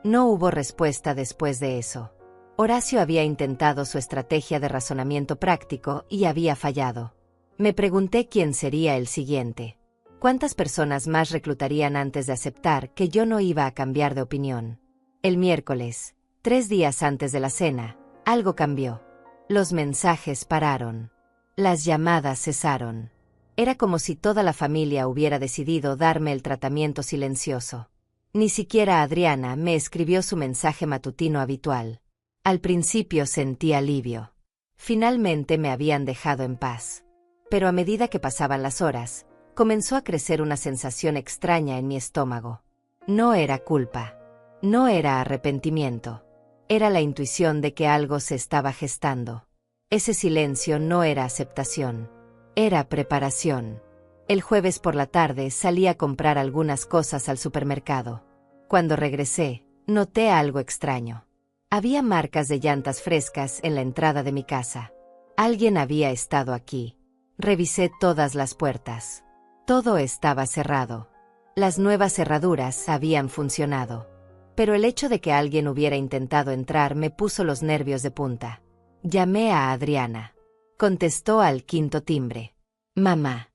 No hubo respuesta después de eso. Horacio había intentado su estrategia de razonamiento práctico y había fallado. Me pregunté quién sería el siguiente. ¿Cuántas personas más reclutarían antes de aceptar que yo no iba a cambiar de opinión? El miércoles, 3 días antes de la cena, algo cambió. Los mensajes pararon. Las llamadas cesaron. Era como si toda la familia hubiera decidido darme el tratamiento silencioso. Ni siquiera Adriana me escribió su mensaje matutino habitual. Al principio sentí alivio. Finalmente me habían dejado en paz. Pero a medida que pasaban las horas, comenzó a crecer una sensación extraña en mi estómago. No era culpa. No era arrepentimiento. Era la intuición de que algo se estaba gestando. Ese silencio no era aceptación. Era preparación. El jueves por la tarde salí a comprar algunas cosas al supermercado. Cuando regresé, noté algo extraño. Había marcas de llantas frescas en la entrada de mi casa. Alguien había estado aquí. Revisé todas las puertas. Todo estaba cerrado. Las nuevas cerraduras habían funcionado. Pero el hecho de que alguien hubiera intentado entrar me puso los nervios de punta. Llamé a Adriana. Contestó al quinto timbre. Mamá.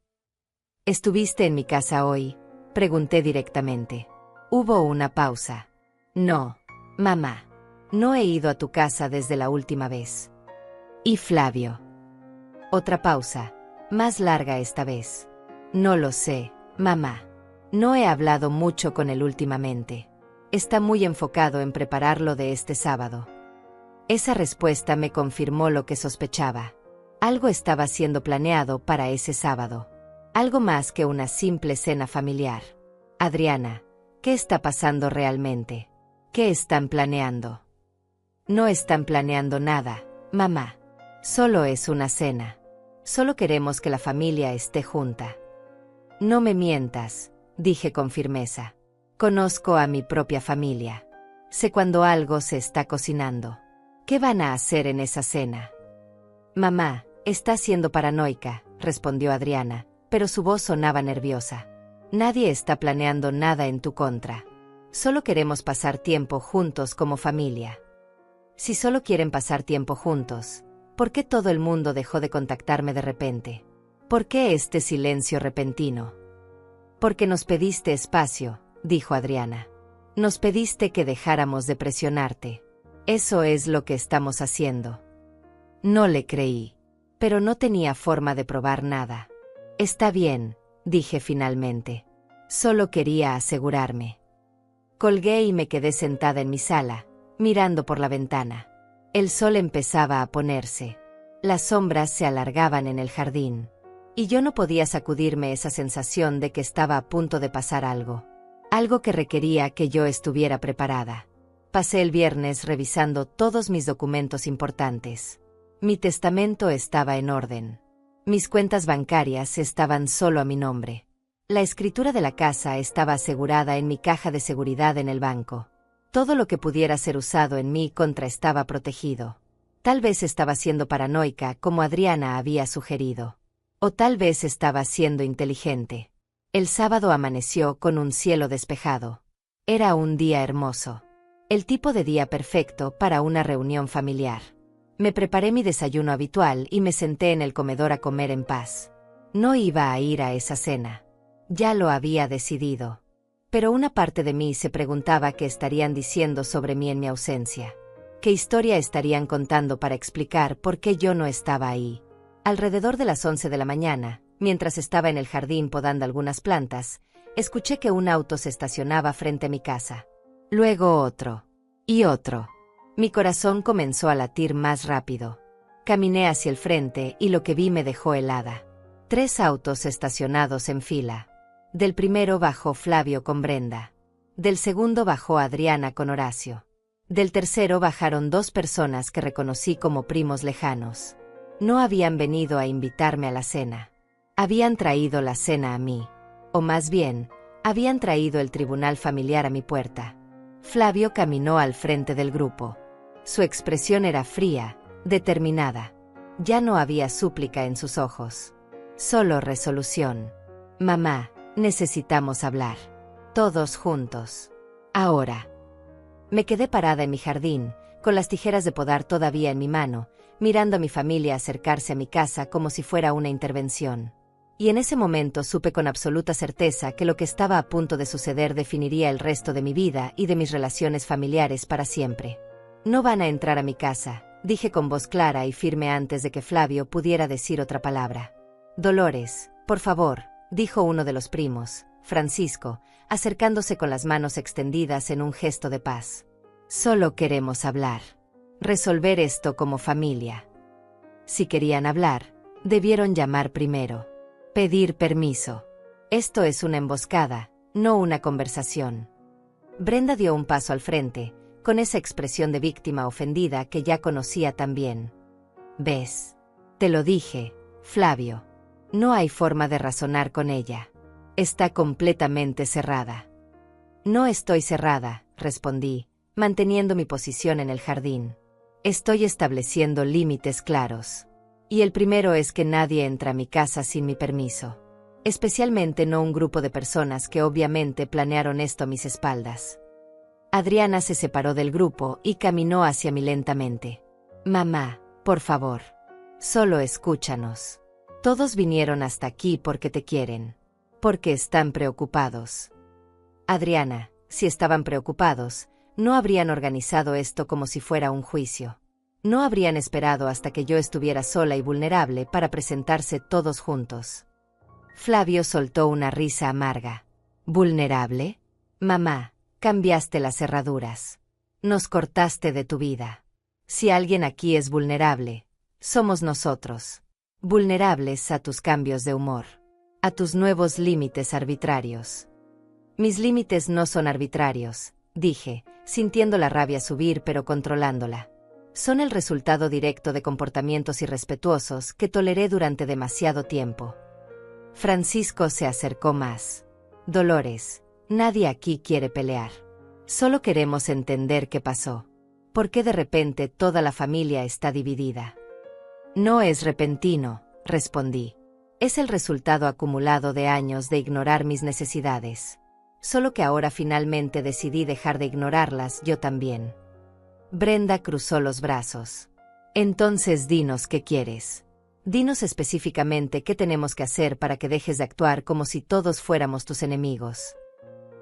¿Estuviste en mi casa hoy? Pregunté directamente. Hubo una pausa. No, mamá. No he ido a tu casa desde la última vez. ¿Y Flavio? Otra pausa, más larga esta vez. No lo sé, mamá. No he hablado mucho con él últimamente. Está muy enfocado en prepararlo de este sábado. Esa respuesta me confirmó lo que sospechaba. Algo estaba siendo planeado para ese sábado. Algo más que una simple cena familiar. Adriana, ¿qué está pasando realmente? ¿Qué están planeando? No están planeando nada, mamá. Solo es una cena. Solo queremos que la familia esté junta. No me mientas, dije con firmeza. Conozco a mi propia familia. Sé cuando algo se está cocinando. ¿Qué van a hacer en esa cena? Mamá, estás siendo paranoica, respondió Adriana, pero su voz sonaba nerviosa. Nadie está planeando nada en tu contra. Solo queremos pasar tiempo juntos como familia. Si solo quieren pasar tiempo juntos, ¿por qué todo el mundo dejó de contactarme de repente? ¿Por qué este silencio repentino? Porque nos pediste espacio, dijo Adriana. Nos pediste que dejáramos de presionarte. Eso es lo que estamos haciendo. No le creí, pero no tenía forma de probar nada. Está bien, dije finalmente. Solo quería asegurarme. Colgué y me quedé sentada en mi sala, mirando por la ventana. El sol empezaba a ponerse. Las sombras se alargaban en el jardín. Y yo no podía sacudirme esa sensación de que estaba a punto de pasar algo. Algo que requería que yo estuviera preparada. Pasé el viernes revisando todos mis documentos importantes. Mi testamento estaba en orden. Mis cuentas bancarias estaban solo a mi nombre. La escritura de la casa estaba asegurada en mi caja de seguridad en el banco. Todo lo que pudiera ser usado en mi contra estaba protegido. Tal vez estaba siendo paranoica como Adriana había sugerido. O tal vez estaba siendo inteligente. El sábado amaneció con un cielo despejado. Era un día hermoso. El tipo de día perfecto para una reunión familiar. Me preparé mi desayuno habitual y me senté en el comedor a comer en paz. No iba a ir a esa cena. Ya lo había decidido. Pero una parte de mí se preguntaba qué estarían diciendo sobre mí en mi ausencia. ¿Qué historia estarían contando para explicar por qué yo no estaba ahí? Alrededor de las 11 de la mañana, mientras estaba en el jardín podando algunas plantas, escuché que un auto se estacionaba frente a mi casa. Luego otro. Y otro. Mi corazón comenzó a latir más rápido. Caminé hacia el frente y lo que vi me dejó helada. 3 autos estacionados en fila. Del primero bajó Flavio con Brenda. Del segundo bajó Adriana con Horacio. Del tercero bajaron 2 personas que reconocí como primos lejanos. No habían venido a invitarme a la cena. Habían traído la cena a mí. O más bien, habían traído el tribunal familiar a mi puerta. Flavio caminó al frente del grupo. Su expresión era fría, determinada. Ya no había súplica en sus ojos. Solo resolución. Mamá, necesitamos hablar. Todos juntos. Ahora. Me quedé parada en mi jardín, con las tijeras de podar todavía en mi mano, mirando a mi familia acercarse a mi casa como si fuera una intervención. Y en ese momento supe con absoluta certeza que lo que estaba a punto de suceder definiría el resto de mi vida y de mis relaciones familiares para siempre. No van a entrar a mi casa, dije con voz clara y firme antes de que Flavio pudiera decir otra palabra. Dolores, por favor, dijo uno de los primos, Francisco, acercándose con las manos extendidas en un gesto de paz. Solo queremos hablar. Resolver esto como familia. Si querían hablar, debieron llamar primero. Pedir permiso. Esto es una emboscada, no una conversación. Brenda dio un paso al frente, con esa expresión de víctima ofendida que ya conocía tan bien. ¿Ves? Te lo dije, Flavio. No hay forma de razonar con ella. Está completamente cerrada. No estoy cerrada, respondí, manteniendo mi posición en el jardín. Estoy estableciendo límites claros. Y el primero es que nadie entra a mi casa sin mi permiso. Especialmente no un grupo de personas que obviamente planearon esto a mis espaldas. Adriana se separó del grupo y caminó hacia mí lentamente. Mamá, por favor. Solo escúchanos. Todos vinieron hasta aquí porque te quieren. Porque están preocupados. Adriana, si estaban preocupados, no habrían organizado esto como si fuera un juicio. No habrían esperado hasta que yo estuviera sola y vulnerable para presentarse todos juntos. Flavio soltó una risa amarga. ¿Vulnerable? Mamá, cambiaste las cerraduras. Nos cortaste de tu vida. Si alguien aquí es vulnerable, somos nosotros. Vulnerables a tus cambios de humor. A tus nuevos límites arbitrarios. Mis límites no son arbitrarios, dije, sintiendo la rabia subir pero controlándola. Son el resultado directo de comportamientos irrespetuosos que toleré durante demasiado tiempo. Francisco se acercó más. Dolores, nadie aquí quiere pelear. Solo queremos entender qué pasó. ¿Por qué de repente toda la familia está dividida? No es repentino, respondí. Es el resultado acumulado de años de ignorar mis necesidades. Solo que ahora finalmente decidí dejar de ignorarlas yo también. Brenda cruzó los brazos. Entonces dinos qué quieres. Dinos específicamente qué tenemos que hacer para que dejes de actuar como si todos fuéramos tus enemigos.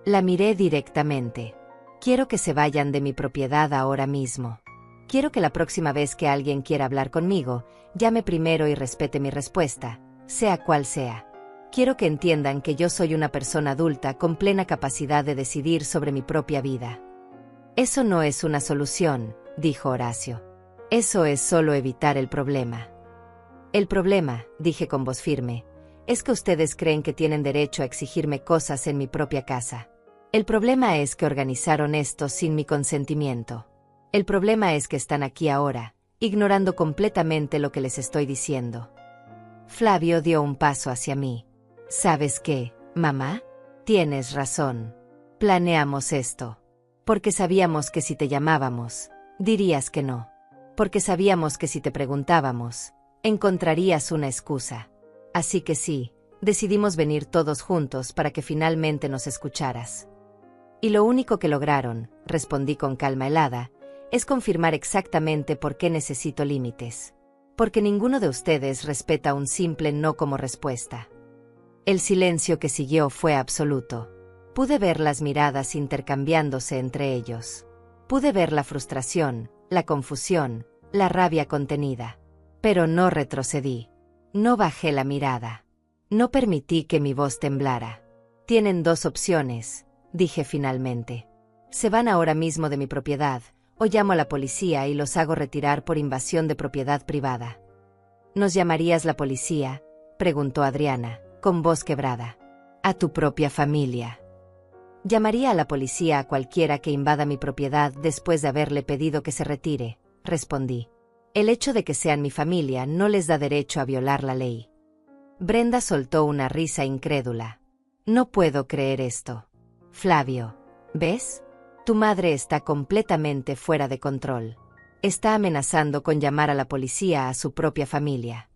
La miré directamente. Quiero que se vayan de mi propiedad ahora mismo. Quiero que la próxima vez que alguien quiera hablar conmigo, llame primero y respete mi respuesta, sea cual sea. Quiero que entiendan que yo soy una persona adulta con plena capacidad de decidir sobre mi propia vida. Eso no es una solución, dijo Horacio. Eso es solo evitar el problema. El problema, dije con voz firme, es que ustedes creen que tienen derecho a exigirme cosas en mi propia casa. El problema es que organizaron esto sin mi consentimiento. El problema es que están aquí ahora, ignorando completamente lo que les estoy diciendo. Flavio dio un paso hacia mí. ¿Sabes qué, mamá? Tienes razón. Planeamos esto. Porque sabíamos que si te llamábamos, dirías que no. Porque sabíamos que si te preguntábamos, encontrarías una excusa. Así que sí, decidimos venir todos juntos para que finalmente nos escucharas. Y lo único que lograron, respondí con calma helada, es confirmar exactamente por qué necesito límites. Porque ninguno de ustedes respeta un simple no como respuesta. El silencio que siguió fue absoluto. Pude ver las miradas intercambiándose entre ellos. Pude ver la frustración, la confusión, la rabia contenida. Pero no retrocedí. No bajé la mirada. No permití que mi voz temblara. Tienen 2 opciones, dije finalmente. Se van ahora mismo de mi propiedad, o llamo a la policía y los hago retirar por invasión de propiedad privada. ¿Nos llamarías la policía?, preguntó Adriana, con voz quebrada. A tu propia familia. Llamaría a la policía a cualquiera que invada mi propiedad después de haberle pedido que se retire, respondí. El hecho de que sean mi familia no les da derecho a violar la ley. Brenda soltó una risa incrédula. No puedo creer esto. Flavio, ¿ves? Tu madre está completamente fuera de control. Está amenazando con llamar a la policía a su propia familia.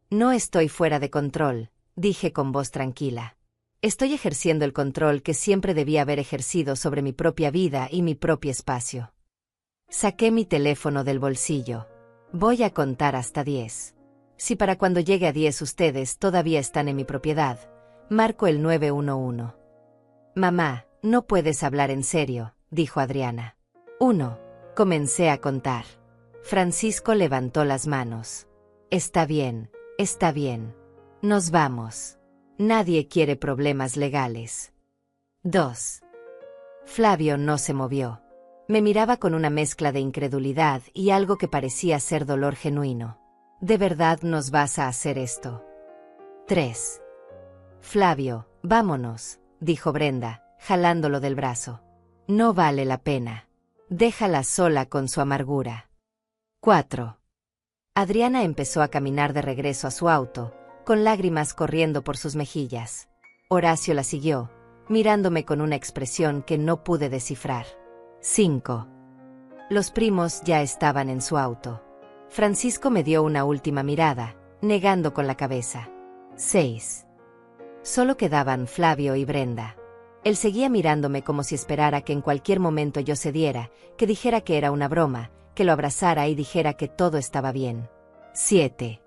No estoy fuera de control, dije con voz tranquila. Estoy ejerciendo el control que siempre debía haber ejercido sobre mi propia vida y mi propio espacio. Saqué mi teléfono del bolsillo. Voy a contar hasta 10. Si para cuando llegue a 10 ustedes todavía están en mi propiedad, marco el 911. Mamá, no puedes hablar en serio, dijo Adriana. 1. Comencé a contar. Francisco levantó las manos. Está bien, está bien. Nos vamos. Nadie quiere problemas legales. 2. Flavio no se movió. Me miraba con una mezcla de incredulidad y algo que parecía ser dolor genuino. ¿De verdad nos vas a hacer esto? 3. Flavio, vámonos, dijo Brenda, jalándolo del brazo. No vale la pena. Déjala sola con su amargura. 4. Adriana empezó a caminar de regreso a su auto, con lágrimas corriendo por sus mejillas. Horacio la siguió, mirándome con una expresión que no pude descifrar. 5. Los primos ya estaban en su auto. Francisco me dio una última mirada, negando con la cabeza. 6. Solo quedaban Flavio y Brenda. Él seguía mirándome como si esperara que en cualquier momento yo cediera, que dijera que era una broma, que lo abrazara y dijera que todo estaba bien. 7.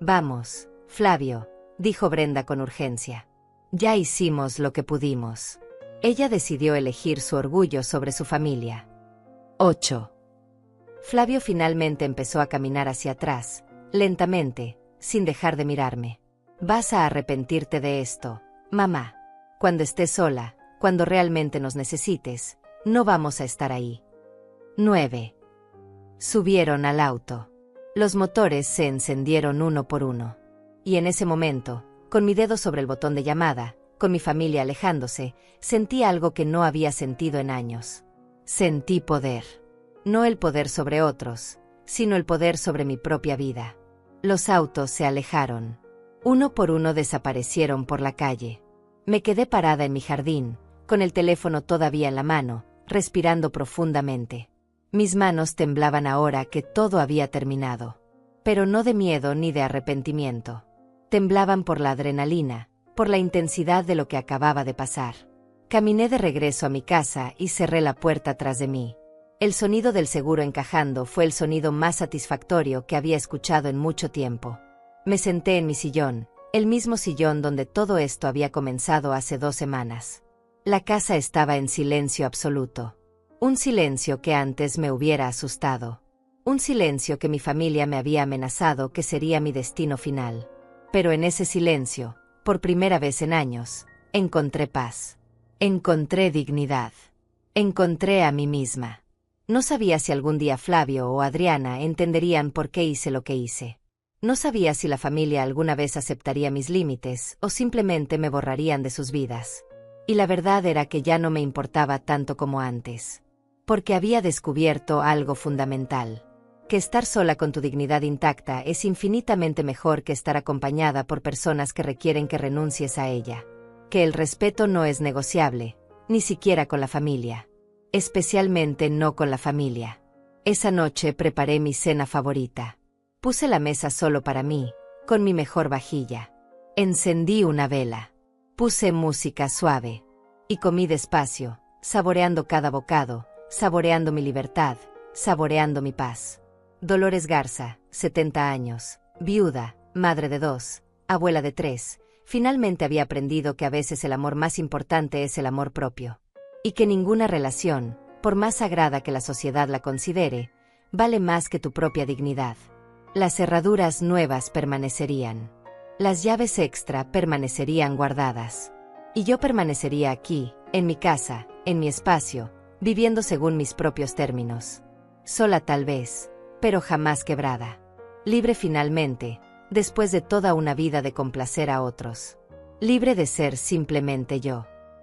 Vamos, Flavio, dijo Brenda con urgencia. Ya hicimos lo que pudimos. Ella decidió elegir su orgullo sobre su familia. 8. Flavio finalmente empezó a caminar hacia atrás, lentamente, sin dejar de mirarme. Vas a arrepentirte de esto, mamá. Cuando estés sola, cuando realmente nos necesites, no vamos a estar ahí. 9. Subieron al auto. Los motores se encendieron uno por uno. Y en ese momento, con mi dedo sobre el botón de llamada, con mi familia alejándose, sentí algo que no había sentido en años. Sentí poder. No el poder sobre otros, sino el poder sobre mi propia vida. Los autos se alejaron. Uno por uno desaparecieron por la calle. Me quedé parada en mi jardín, con el teléfono todavía en la mano, respirando profundamente. Mis manos temblaban ahora que todo había terminado. Pero no de miedo ni de arrepentimiento. Temblaban por la adrenalina, por la intensidad de lo que acababa de pasar. Caminé de regreso a mi casa y cerré la puerta tras de mí. El sonido del seguro encajando fue el sonido más satisfactorio que había escuchado en mucho tiempo. Me senté en mi sillón, el mismo sillón donde todo esto había comenzado hace 2 semanas. La casa estaba en silencio absoluto. Un silencio que antes me hubiera asustado. Un silencio que mi familia me había amenazado que sería mi destino final. Pero en ese silencio, por primera vez en años, encontré paz. Encontré dignidad. Encontré a mí misma. No sabía si algún día Flavio o Adriana entenderían por qué hice lo que hice. No sabía si la familia alguna vez aceptaría mis límites o simplemente me borrarían de sus vidas. Y la verdad era que ya no me importaba tanto como antes. Porque había descubierto algo fundamental. Que estar sola con tu dignidad intacta es infinitamente mejor que estar acompañada por personas que requieren que renuncies a ella. Que el respeto no es negociable, ni siquiera con la familia. Especialmente no con la familia. Esa noche preparé mi cena favorita. Puse la mesa solo para mí, con mi mejor vajilla. Encendí una vela. Puse música suave. Y comí despacio, saboreando cada bocado, saboreando mi libertad, saboreando mi paz. Dolores Garza, 70 años, viuda, madre de 2, abuela de 3, finalmente había aprendido que a veces el amor más importante es el amor propio. Y que ninguna relación, por más sagrada que la sociedad la considere, vale más que tu propia dignidad. Las cerraduras nuevas permanecerían. Las llaves extra permanecerían guardadas. Y yo permanecería aquí, en mi casa, en mi espacio, viviendo según mis propios términos. Sola tal vez, pero jamás quebrada. Libre finalmente, después de toda una vida de complacer a otros. Libre de ser simplemente yo.